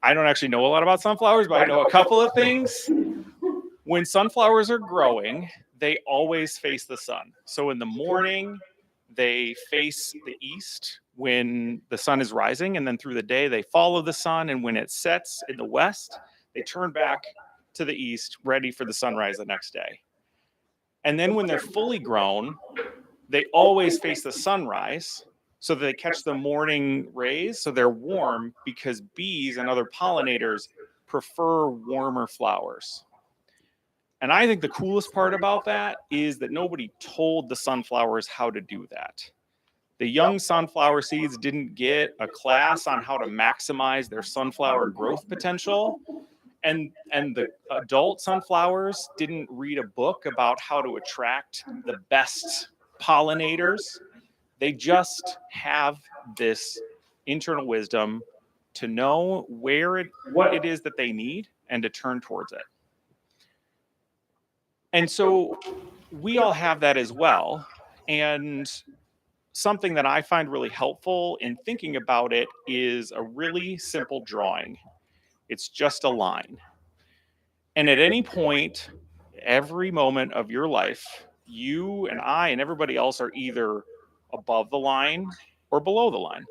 Speaker 8: I don't actually know a lot about sunflowers, but I know a couple of things. When sunflowers are growing, they always face the sun. So in the morning, they face the east when the sun is rising, and then through the day, they follow the sun. And when it sets in the west, they turn back to the east, ready for the sunrise the next day. And then when they're fully grown, they always face the sunrise so that they catch the morning rays. So they're warm because bees and other pollinators prefer warmer flowers. And I think the coolest part about that is that nobody told the sunflowers how to do that. The young sunflower seeds didn't get a class on how to maximize their sunflower growth potential. And the adult sunflowers didn't read a book about how to attract the best pollinators. They just have this internal wisdom to know what it is that they need and to turn towards it. And so we all have that as well. And something that I find really helpful in thinking about it is a really simple drawing. It's just a line. And at any point, every moment of your life, you and I and everybody else are either above the line or below the line.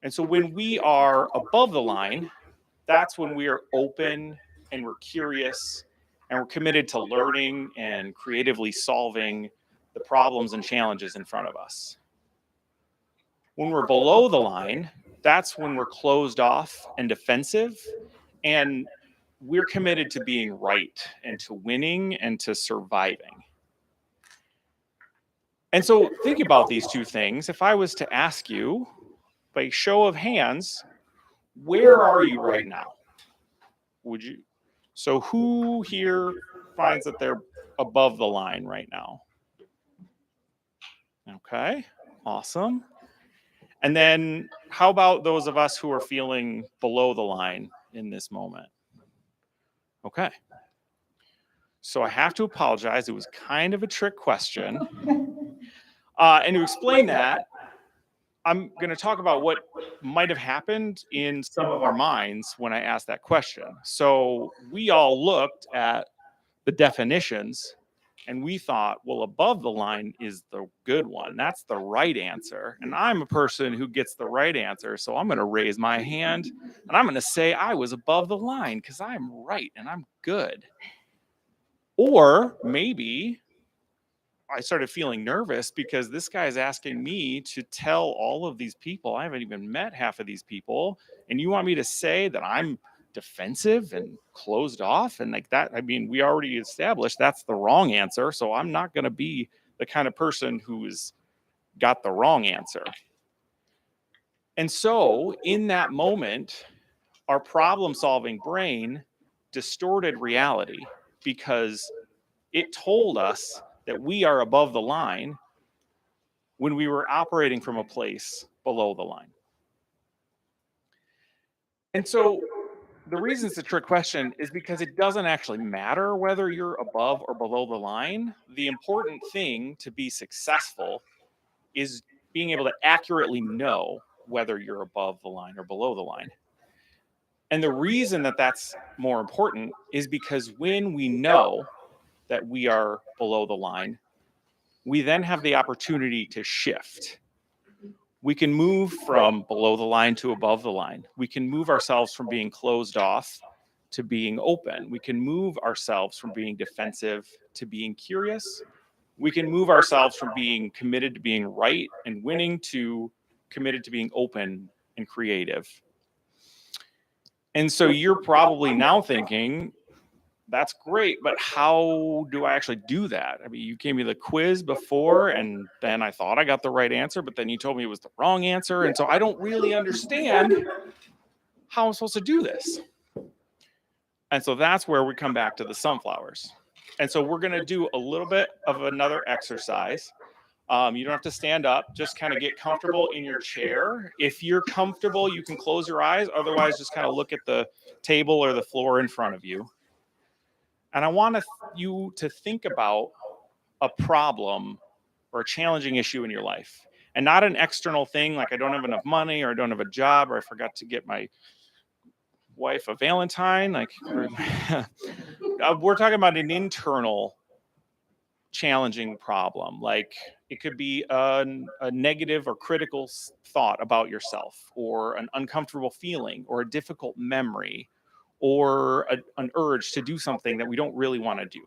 Speaker 8: And so when we are above the line, that's when we are open and we're curious and we're committed to learning and creatively solving the problems and challenges in front of us. When we're below the line, that's when we're closed off and defensive, and we're committed to being right and to winning and to surviving. And so think about these two things. If I was to ask you, by show of hands, where are you right now? Would you? So who here finds that they're above the line right now? Okay, awesome. And then how about those of us who are feeling below the line in this moment? Okay. So I have to apologize. It was kind of a trick question. And to explain that, I'm going to talk about what might have happened in some of our minds when I asked that question. So we all looked at the definitions and we thought, well, above the line is the good one. That's the right answer. And I'm a person who gets the right answer. So I'm going to raise my hand and I'm going to say I was above the line because I'm right and I'm good. Or maybe I started feeling nervous because this guy is asking me to tell all of these people, I haven't even met half of these people, and you want me to say that I'm defensive and closed off and like that? I mean, we already established that's the wrong answer, so I'm not going to be the kind of person who's got the wrong answer. And so in that moment, our problem-solving brain distorted reality because it told us that we are above the line when we were operating from a place below the line. And so the reason it's a trick question is because it doesn't actually matter whether you're above or below the line. The important thing to be successful is being able to accurately know whether you're above the line or below the line. And the reason that that's more important is because when we know that we are below the line, we then have the opportunity to shift. We can move from below the line to above the line. We can move ourselves from being closed off to being open. We can move ourselves from being defensive to being curious. We can move ourselves from being committed to being right and winning to committed to being open and creative. And so you're probably now thinking, that's great, but how do I actually do that? I mean, you gave me the quiz before, and then I thought I got the right answer, but then you told me it was the wrong answer. And so I don't really understand how I'm supposed to do this. And so that's where we come back to the sunflowers. And so we're going to do a little bit of another exercise. You don't have to stand up, just kind of get comfortable in your chair. If you're comfortable, you can close your eyes. Otherwise, just kind of look at the table or the floor in front of you. And I want you to think about a problem or a challenging issue in your life, and not an external thing like I don't have enough money, or I don't have a job, or I forgot to get my wife a Valentine. Like we're talking about an internal challenging problem. Like it could be a negative or critical thought about yourself, or an uncomfortable feeling, or a difficult memory, or an urge to do something that we don't really want to do.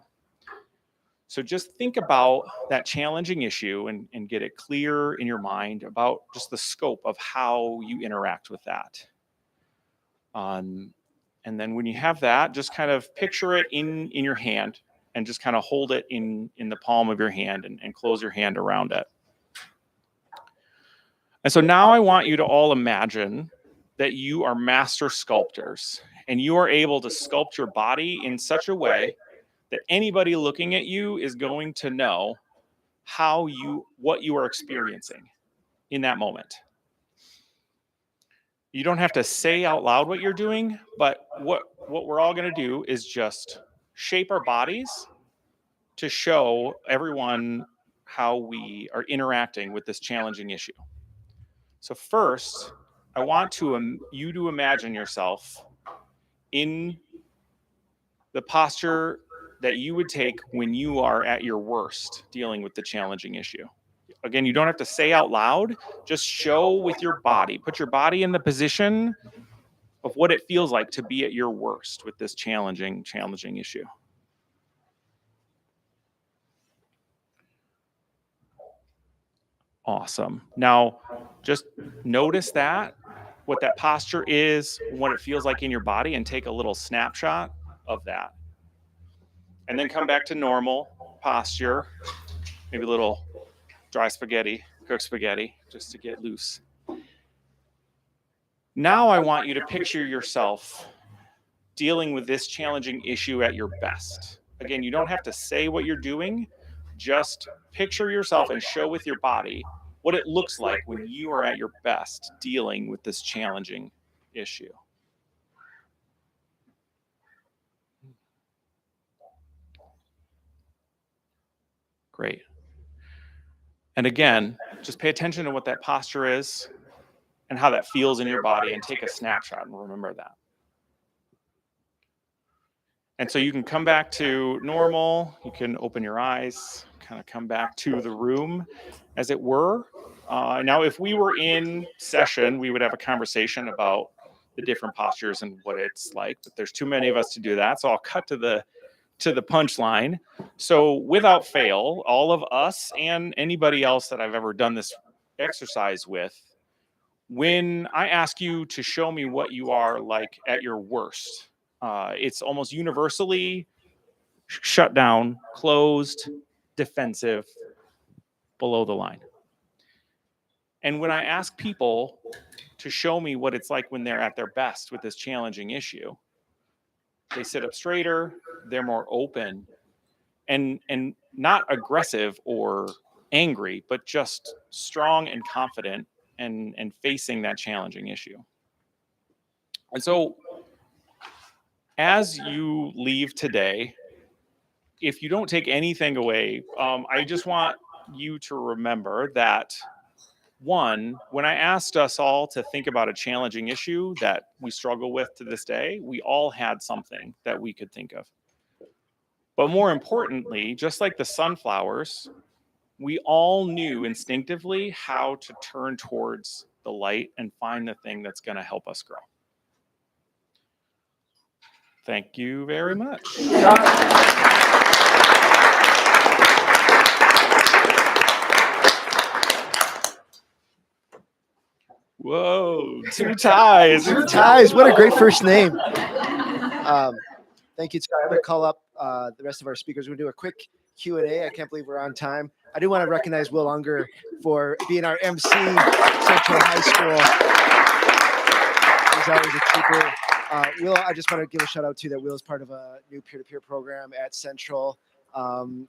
Speaker 8: So just think about that challenging issue and get it clear in your mind about just the scope of how you interact with that. And then when you have that, just kind of picture it in your hand, and just kind of hold it in the palm of your hand, and close your hand around it. And so now I want you to all imagine that you are master sculptors, and you are able to sculpt your body in such a way that anybody looking at you is going to know what you are experiencing in that moment. You don't have to say out loud what you're doing, but what we're all going to do is just shape our bodies to show everyone how we are interacting with this challenging issue. So first, I want you to imagine yourself in the posture that you would take when you are at your worst dealing with the challenging issue. Again, you don't have to say out loud, just show with your body. Put your body in the position of what it feels like to be at your worst with this challenging issue. Awesome. Now, just notice what that posture is, what it feels like in your body, and take a little snapshot of that. And then come back to normal posture, maybe a little dry spaghetti, cooked spaghetti, just to get loose. Now I want you to picture yourself dealing with this challenging issue at your best. Again, you don't have to say what you're doing, just picture yourself and show with your body what it looks like when you are at your best dealing with this challenging issue. Great. And again, just pay attention to what that posture is and how that feels in your body, and take a snapshot and remember that. And so you can come back to normal. You can open your eyes, kind of come back to the room, as it were. Now, if we were in session, we would have a conversation about the different postures and what it's like, but there's too many of us to do that. So I'll cut to the punchline. So without fail, all of us and anybody else that I've ever done this exercise with, when I ask you to show me what you are like at your worst, it's almost universally shut down, closed, defensive, below the line. And when I ask people to show me what it's like when they're at their best with this challenging issue, they sit up straighter, they're more open, and not aggressive or angry, but just strong and confident and facing that challenging issue. And so as you leave today, if you don't take anything away, I just want you to remember that, one, when I asked us all to think about a challenging issue that we struggle with to this day, we all had something that we could think of. But more importantly, just like the sunflowers, we all knew instinctively how to turn towards the light and find the thing that's going to help us grow. Thank you very much. Whoa, two ties.
Speaker 9: Two ties. What a great first name. Thank you. I'm going to call up the rest of our speakers. We're going to do a quick Q&A. I can't believe we're on time. I do want to recognize Will Unger for being our MC Central High School. He's always a trooper. Will, I just want to give a shout out to that Will is part of a new peer-to-peer program at Central and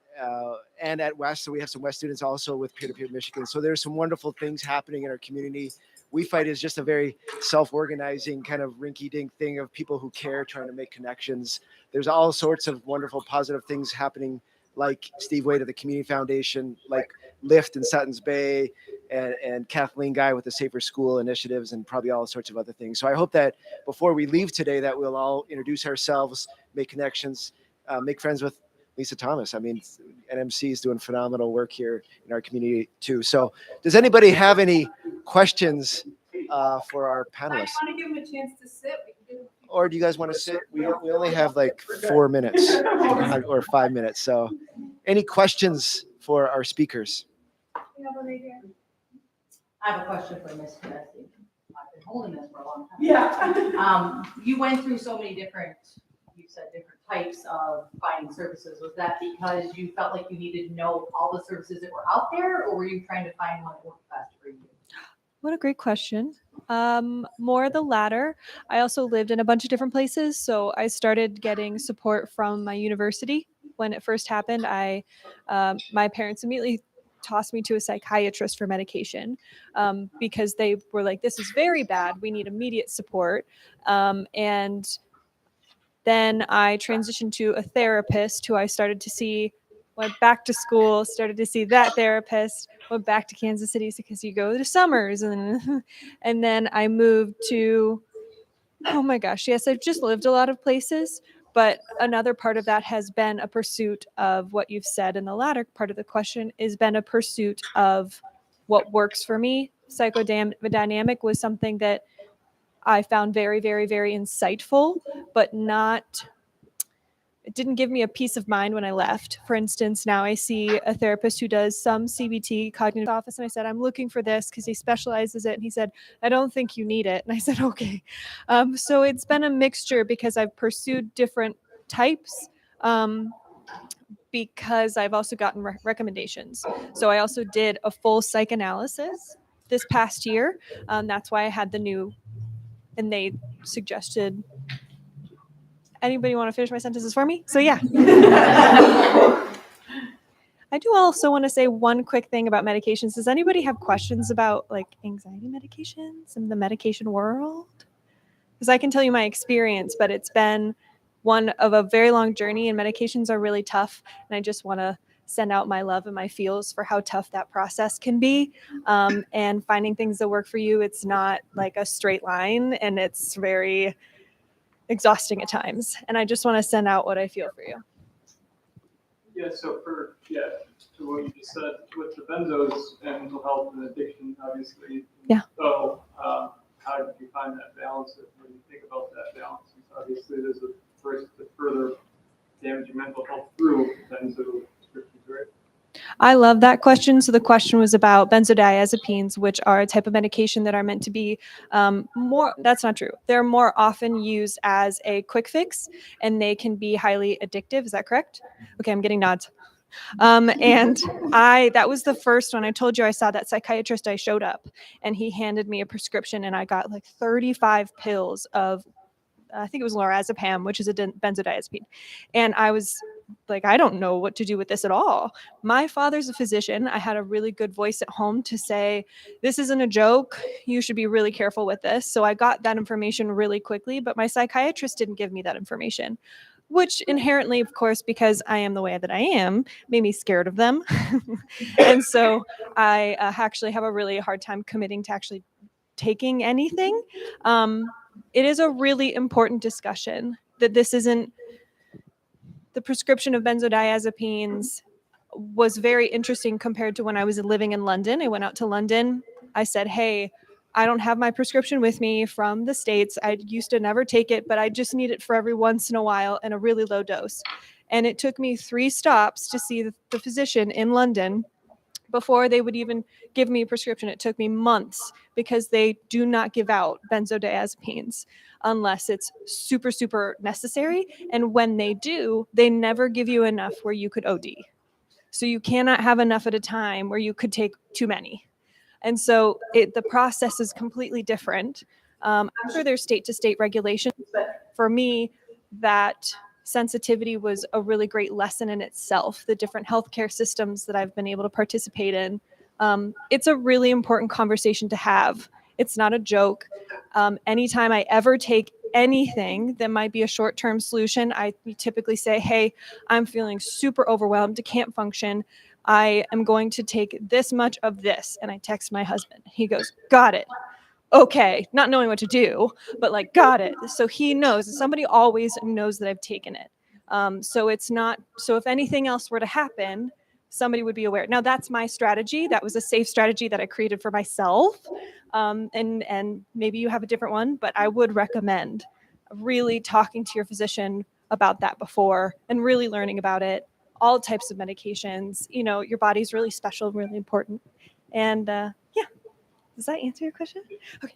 Speaker 9: at West. So we have some West students also with Peer-to-Peer Michigan. So there's some wonderful things happening in our community. We Fight is just a very self-organizing kind of rinky-dink thing of people who care, trying to make connections. There's all sorts of wonderful, positive things happening, like Steve Wade of the Community Foundation, like Lyft in Suttons Bay, and Kathleen Guy with the Safer School initiatives, and probably all sorts of other things. So I hope that before we leave today, that we'll all introduce ourselves, make connections, make friends with Lisa Thomas. I mean, NMC is doing phenomenal work here in our community too. So does anybody have any questions for our panelists?
Speaker 10: I want to give them a chance to sit.
Speaker 9: Or do you guys want to sit? We only have like 4 minutes or 5 minutes. So any questions for our speakers?
Speaker 10: I have a question for Ms. Tedeschi. I've been holding this for a long time.
Speaker 3: Yeah.
Speaker 10: You went through so many different, you said different types of finding services. Was that because you felt like you needed to know all the services that were out there, or were you trying to find one that worked best for you?
Speaker 6: What a great question. More the latter. I also lived in a bunch of different places, so I started getting support from my university. When it first happened, my parents immediately tossed me to a psychiatrist for medication because they were like, this is very bad. We need immediate support. And then I transitioned to a therapist who I started to see, went back to school, started to see that therapist, went back to Kansas City because you go to Summers. And then I moved to, oh my gosh, yes, I've just lived a lot of places. But another part of that has been a pursuit of what you've said in the latter part of the question, has been a pursuit of what works for me. Psychodynamic was something that I found very, very, very insightful, but it didn't give me a peace of mind when I left. For instance, now I see a therapist who does some CBT, cognitive office, and I said, I'm looking for this because he specializes it. And he said, I don't think you need it. And I said, okay. So it's been a mixture because I've pursued different types because I've also gotten recommendations. So I also did a full psychoanalysis this past year. That's why I had the new, and they suggested, anybody want to finish my sentences for me? So yeah. I do also want to say one quick thing about medications. Does anybody have questions about like anxiety medications and the medication world? Because I can tell you my experience, but it's been one of a very long journey and medications are really tough. And I just want to send out my love and my feels for how tough that process can be. And finding things that work for you, it's not like a straight line and it's very exhausting at times. And I just want to send out what I feel for you.
Speaker 11: Yeah, so to what you just said, with the benzos and mental health and addiction, obviously.
Speaker 6: Yeah.
Speaker 11: So how did you find that balance? When you think about that balance, obviously there's a risk to further damage your mental health through benzo prescriptions, right?
Speaker 6: I love that question. So the question was about benzodiazepines, which are a type of medication that are meant to be that's not true. They're more often used as a quick fix and they can be highly addictive. Is that correct? Okay, I'm getting nods. And that was the first one. I told you I saw that psychiatrist. I showed up and he handed me a prescription and I got like 35 pills of, I think it was lorazepam, which is a benzodiazepine. And I was like, I don't know what to do with this at all. My father's a physician. I had a really good voice at home to say, this isn't a joke. You should be really careful with this. So I got that information really quickly, but my psychiatrist didn't give me that information, which inherently, of course, because I am the way that I am, made me scared of them. And so I actually have a really hard time committing to actually taking anything. It is a really important discussion that this isn't the prescription of benzodiazepines was very interesting compared to when I was living in London. I went out to London. I said, hey, I don't have my prescription with me from the States. I used to never take it, but I just need it for every once in a while in a really low dose. And it took me 3 stops to see the physician in London before they would even give me a prescription. It took me months because they do not give out benzodiazepines unless it's super, super necessary. And when they do, they never give you enough where you could OD. So you cannot have enough at a time where you could take too many. And so the process is completely different. I'm sure there's state to state regulations, but for me, that sensitivity was a really great lesson in itself. The different healthcare systems that I've been able to participate in. It's a really important conversation to have. It's not a joke. Anytime I ever take anything that might be a short-term solution, I typically say, hey, I'm feeling super overwhelmed, can't function. I am going to take this much of this. And I text my husband. He goes, got it. Okay, not knowing what to do, but like, got it. So he knows, somebody always knows that I've taken it. So it's not, so if anything else were to happen, somebody would be aware. Now that's my strategy. That was a safe strategy that I created for myself. And maybe you have a different one, but I would recommend really talking to your physician about that before and really learning about it, all types of medications. You know, your body's really special, really important. And yeah, does that answer your question? Okay.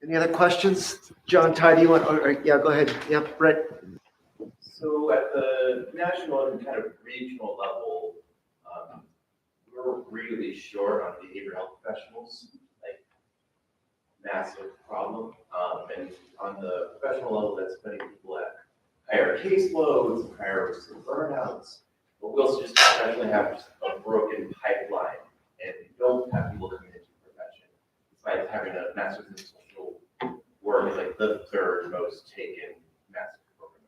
Speaker 9: Any other questions? John, Ty, do you want, yeah, go ahead. Yeah, Brett.
Speaker 12: So at the national and kind of regional level, we're really short on behavioral health professionals, like massive problem. And on the professional level, that's putting people at higher caseloads, higher risk of burnouts. But we also just professionally have just a broken pipeline and don't have people coming into the profession. Despite having a master's in social work is like the third most taken master's program.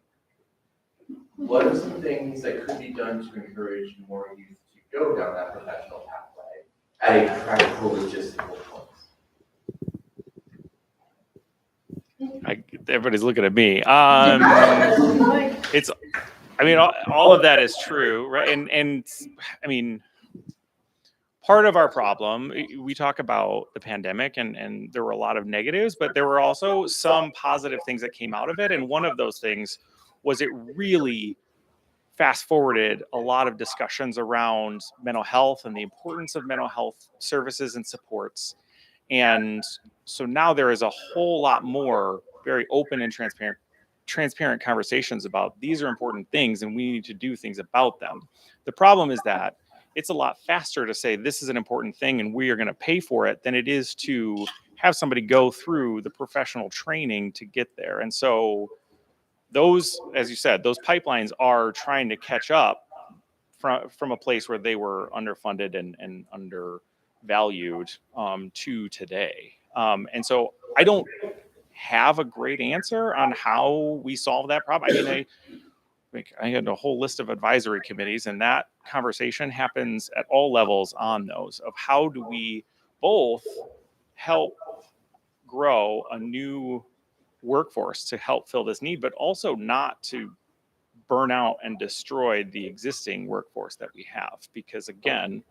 Speaker 12: What are some things that could be done to encourage more youth to go down that professional pathway at a practical logistical point?
Speaker 8: Everybody's looking at me. It's, I mean, all of that is true, right? And I mean, part of our problem, we talk about the pandemic and there were a lot of negatives, but there were also some positive things that came out of it. And one of those things was it really fast forwarded a lot of discussions around mental health and the importance of mental health services and supports. And so now there is a whole lot more very open and transparent conversations about these are important things and we need to do things about them. The problem is that it's a lot faster to say this is an important thing and we are going to pay for it than it is to have somebody go through the professional training to get there. And so those, as you said, those pipelines are trying to catch up from a place where they were underfunded and undervalued to today. And so I don't have a great answer on how we solve that problem. I mean, I had a whole list of advisory committees, and that conversation happens at all levels on those of how do we both help grow a new workforce to help fill this need, but also not to burn out and destroy the existing workforce that we have. Because again,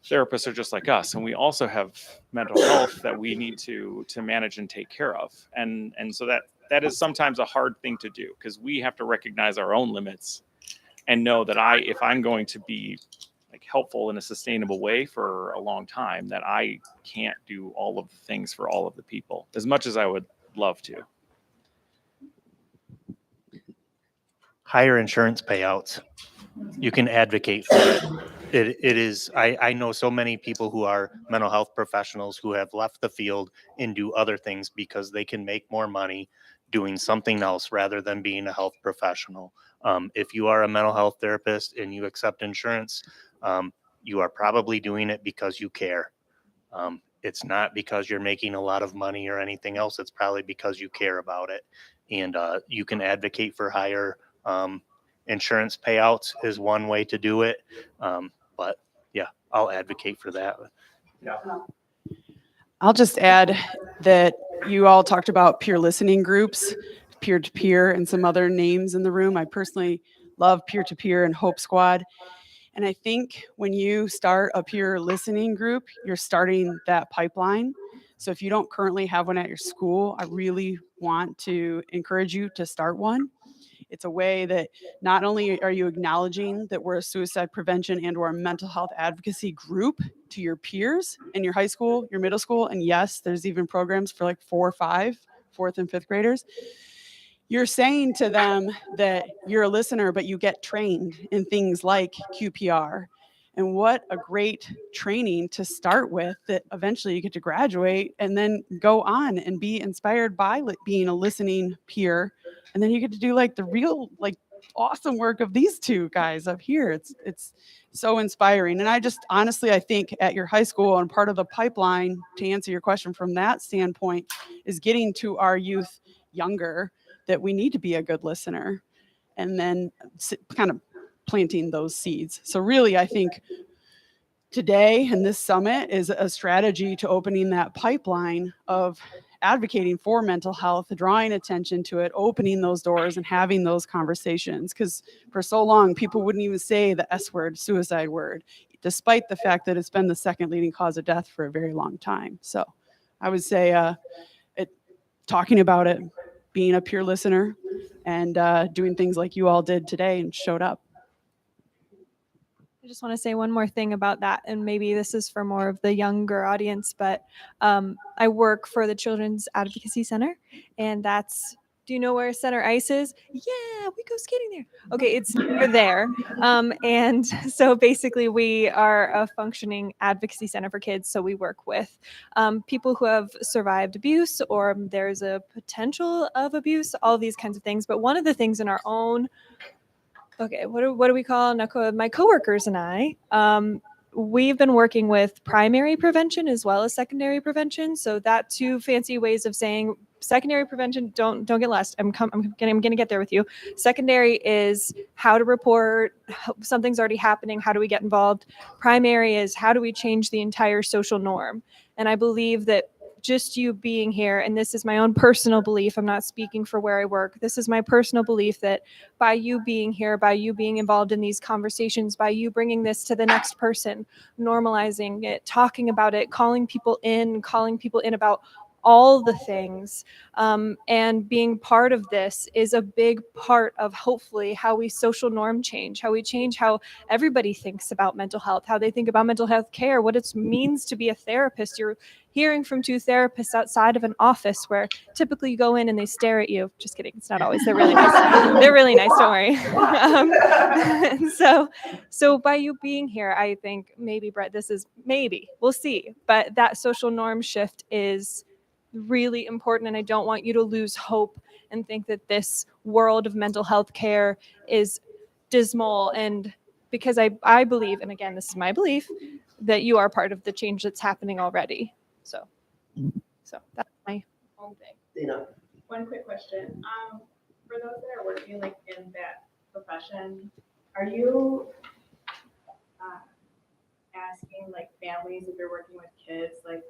Speaker 8: therapists are just like us, and we also have mental health that we need to manage and take care of. And so that is sometimes a hard thing to do because we have to recognize our own limits and know that if I'm going to be like helpful in a sustainable way for a long time, that I can't do all of the things for all of the people as much as I would love to.
Speaker 2: Higher insurance payouts. You can advocate for it. It is, I know so many people who are mental health professionals who have left the field and do other things because they can make more money doing something else rather than being a health professional. If you are a mental health therapist and you accept insurance, you are probably doing it because you care. It's not because you're making a lot of money or anything else. It's probably because you care about it. And you can advocate for higher insurance payouts is one way to do it. But yeah, I'll advocate for that.
Speaker 8: Yeah.
Speaker 3: I'll just add that you all talked about peer listening groups, peer-to-peer, and some other names in the room. I personally love peer-to-peer and Hope Squad. And I think when you start a peer listening group, you're starting that pipeline. So if you don't currently have one at your school, I really want to encourage you to start one. It's a way that not only are you acknowledging that we're a suicide prevention and or a mental health advocacy group to your peers in your high school, your middle school, and yes, there's even programs for like 4 or 5, 4th and 5th graders. You're saying to them that you're a listener, but you get trained in things like QPR. And what a great training to start with that eventually you get to graduate and then go on and be inspired by being a listening peer. And then you get to do like the real, like awesome work of these two guys up here. It's so inspiring. And I just honestly, I think at your high school and part of the pipeline to answer your question from that standpoint is getting to our youth younger that we need to be a good listener and then kind of planting those seeds. So really, I think today and this summit is a strategy to opening that pipeline of advocating for mental health, drawing attention to it, opening those doors and having those conversations. Because for so long, people wouldn't even say the S word, suicide word, despite the fact that it's been the second leading cause of death for a very long time. So I would say talking about it, being a peer listener, and doing things like you all did today and showed up.
Speaker 6: I just want to say one more thing about that, and maybe this is for more of the younger audience, but I work for the Children's Advocacy Center, and that's, do you know where Center Ice is? Yeah, we go skating there. Okay, it's near there. And so basically we are a functioning advocacy center for kids. So we work with people who have survived abuse or there's a potential of abuse, all these kinds of things. But one of the things in our own, okay, what do we call my coworkers and I, we've been working with primary prevention as well as secondary prevention. So that two fancy ways of saying secondary prevention, don't get lost. I'm going to get there with you. Secondary is how to report something's already happening. How do we get involved? Primary is how do we change the entire social norm? And I believe that just you being here, and this is my own personal belief, I'm not speaking for where I work. This is my personal belief that by you being here, by you being involved in these conversations, by you bringing this to the next person, normalizing it, talking about it, calling people in about all the things, and being part of this is a big part of hopefully how we social norm change, how we change how everybody thinks about mental health, how they think about mental health care, what it means to be a therapist. You're hearing from two therapists outside of an office where typically you go in and they stare at you. Just kidding. It's not always. They're really nice. They're really nice. Don't worry. So by you being here, I think maybe, Brett, this is maybe, we'll see. But that social norm shift is really important. And I don't want you to lose hope and think that this world of mental health care is dismal. And because I believe, and again, this is my belief, that you are part of the change that's happening already. So that's my own thing.
Speaker 13: One quick question. For those that are working like in that profession, are you asking like families if you're working with kids, like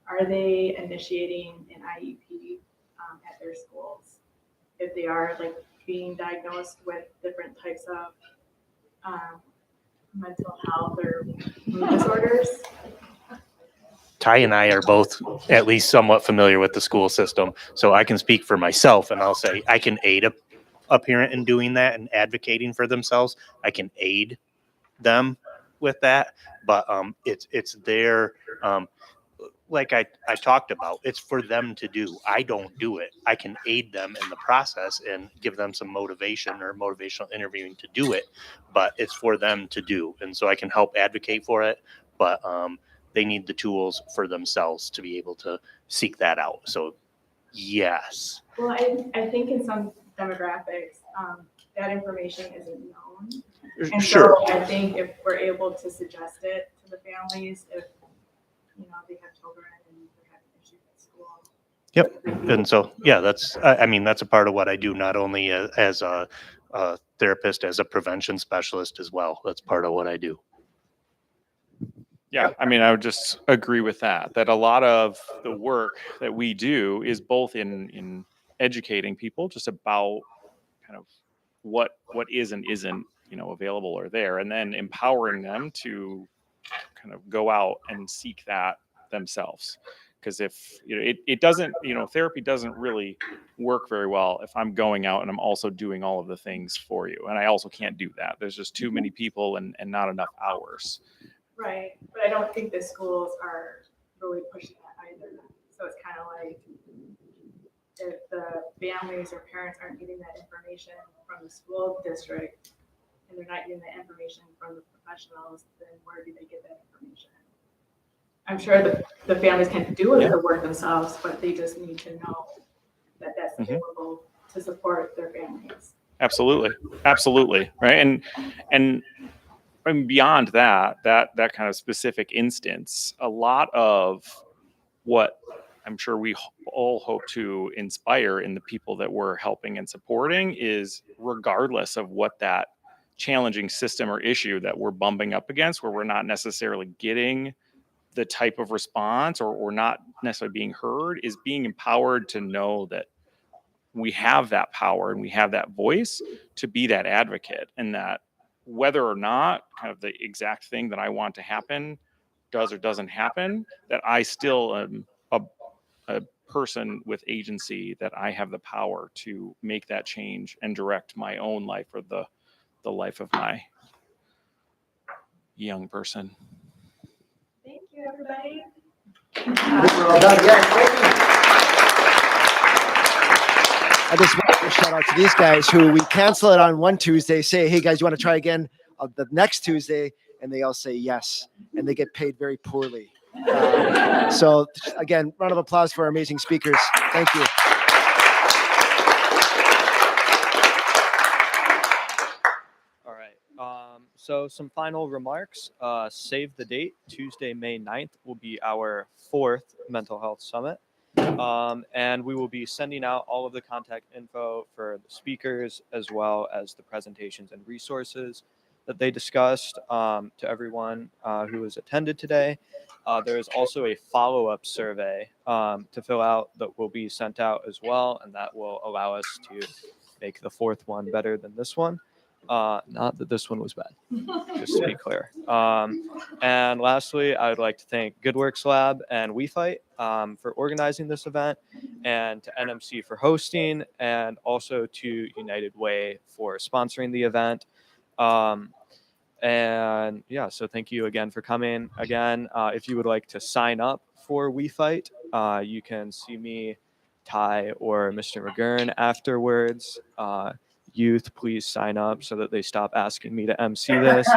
Speaker 13: are they initiating an IEP at their schools? If they are like being diagnosed with different types of mental health or mood disorders?
Speaker 2: Ty and I are both at least somewhat familiar with the school system, so I can speak for myself and I'll say I can aid a parent in doing that and advocating for themselves. I can aid them with that, but it's their like I talked about, it's for them to do. I don't do it. I can aid them in the process and give them some motivation or motivational interviewing to do it, but it's for them to do. And so I can help advocate for it, but they need the tools for themselves to be able to seek that out. So yes.
Speaker 13: Well, I think in some demographics, that information isn't known. And
Speaker 2: Sure.
Speaker 13: So I think if we're able to suggest it to the families, if they have children and they're having issues at school.
Speaker 2: Yep. And so, yeah, that's a part of what I do, not only as a therapist, as a prevention specialist as well. That's part of what I do.
Speaker 8: Yeah, I mean, I would just agree with that a lot of the work that we do is both in educating people just about kind of what is and isn't, available or there, and then empowering them to kind of go out and seek that themselves. Because if it doesn't, therapy doesn't really work very well if I'm going out and I'm also doing all of the things for you, and I also can't do that. There's just too many people and not enough hours.
Speaker 13: Right, but I don't think the schools are really pushing that either. So it's kind of like if the families or parents aren't getting that information from the school district and they're not getting that information from the professionals, then where do they get that information? I'm sure the families can do the work themselves, but they just need to know that that's available to support their families.
Speaker 8: Absolutely, right? And beyond that kind of specific instance, a lot of what I'm sure we all hope to inspire in the people that we're helping and supporting is, regardless of what that challenging system or issue that we're bumping up against, where we're not necessarily getting the type of response or not necessarily being heard, is being empowered to know that we have that power and we have that voice to be that advocate, and that whether or not kind of the exact thing that I want to happen does or doesn't happen, that I still am a person with agency, that I have the power to make that change and direct my own life or the life of my young person.
Speaker 13: Thank you, everybody.
Speaker 9: We're all done. Yeah, thank you. I just want to shout out to these guys who we cancel it on one Tuesday, say, hey guys, you want to try again the next Tuesday? And they all say yes, and they get paid very poorly. So again, round of applause for our amazing speakers. Thank you.
Speaker 4: All right. So some final remarks. Save the date. Tuesday, May 9th will be our 4th Mental Health Summit. And we will be sending out all of the contact info for the speakers, as well as the presentations and resources that they discussed, to everyone who has attended today. There is also a follow-up survey to fill out that will be sent out as well, and that will allow us to make the 4th one better than this one. Not that this one was bad, just to be clear. And lastly, I would like to thank GoodWorks Lab and WeFight for organizing this event, and to NMC for hosting, and also to United Way for sponsoring the event. And yeah, so thank you again for coming. Again, if you would like to sign up for WeFight, you can see me, Ty, or Mr. McGurn afterwards. Youth, please sign up so that they stop asking me to MC this.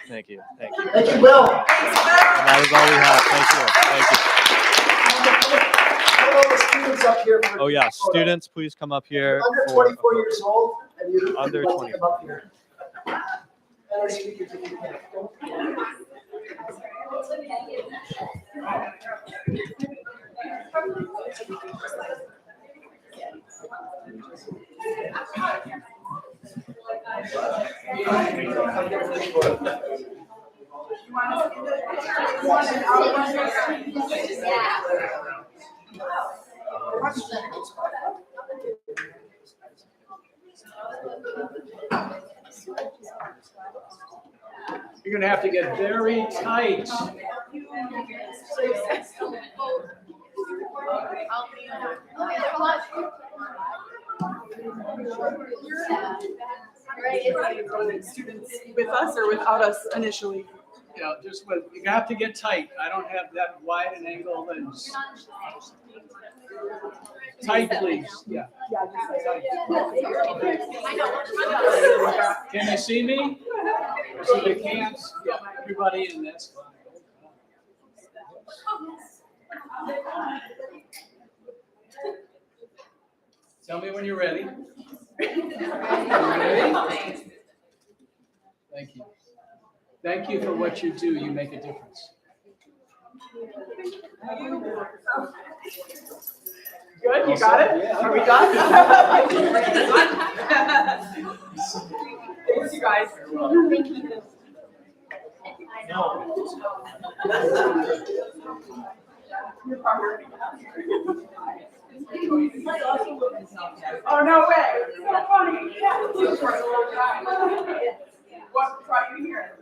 Speaker 4: Thank you.
Speaker 9: Thank you, Will.
Speaker 4: And that is all we have. Thank you.
Speaker 9: Students up here for
Speaker 4: Oh yeah, students, please come up here.
Speaker 9: under 24 years old, and you
Speaker 4: Under
Speaker 9: like to
Speaker 4: 20.
Speaker 9: come up here. And our speakers, if you can.
Speaker 11: You're gonna have to get very tight.
Speaker 3: Students with us or without us initially?
Speaker 11: Yeah, just with, you have to get tight. I don't have that wide an angle lens. Tight, please. Yeah. Can you see me? See the cans? Yeah, everybody in this. Tell me when you're ready. Ready? Thank you. Thank you for what you do. You make a difference.
Speaker 3: Good, you got it? Are we done? Thanks, you guys. You're Oh, no way. It's so funny. Yeah. What brought you here?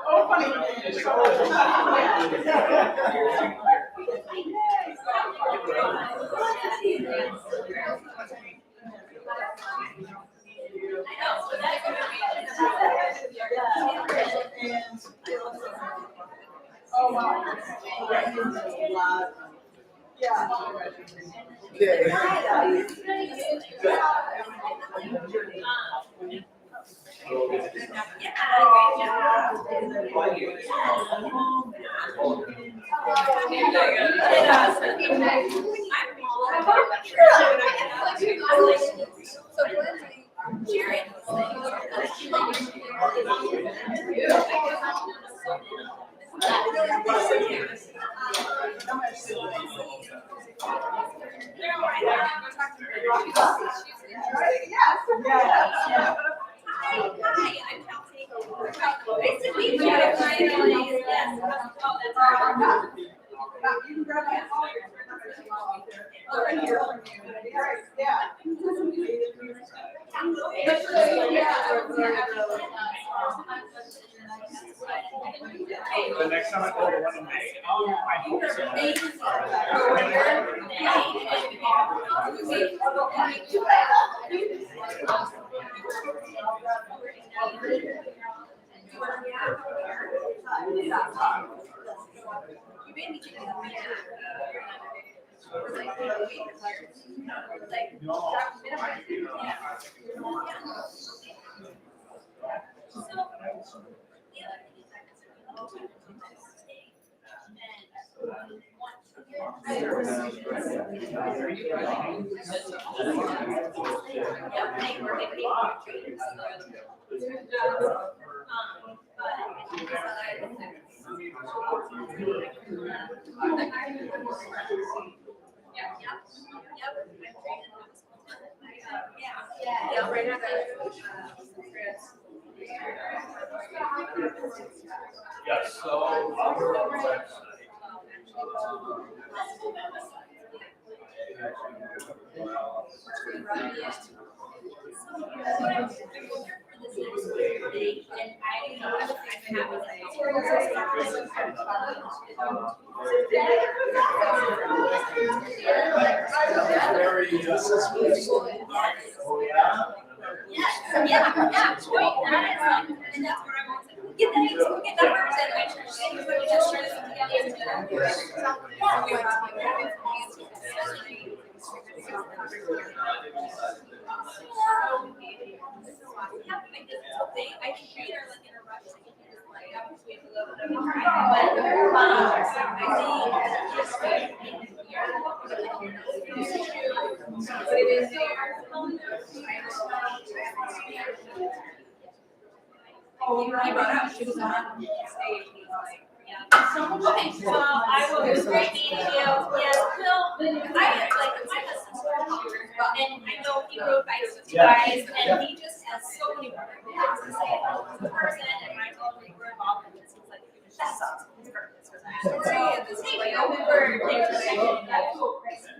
Speaker 3: Oh, funny. Oh, wow. Yeah.
Speaker 11: The next time I go to one in May, I hope
Speaker 1: Yes, so our website.
Speaker 14: Okay, so I will, it was great meeting you. Yes, Phil, I like, my husband's a teacher, and I know he rode bikes with you guys, and he just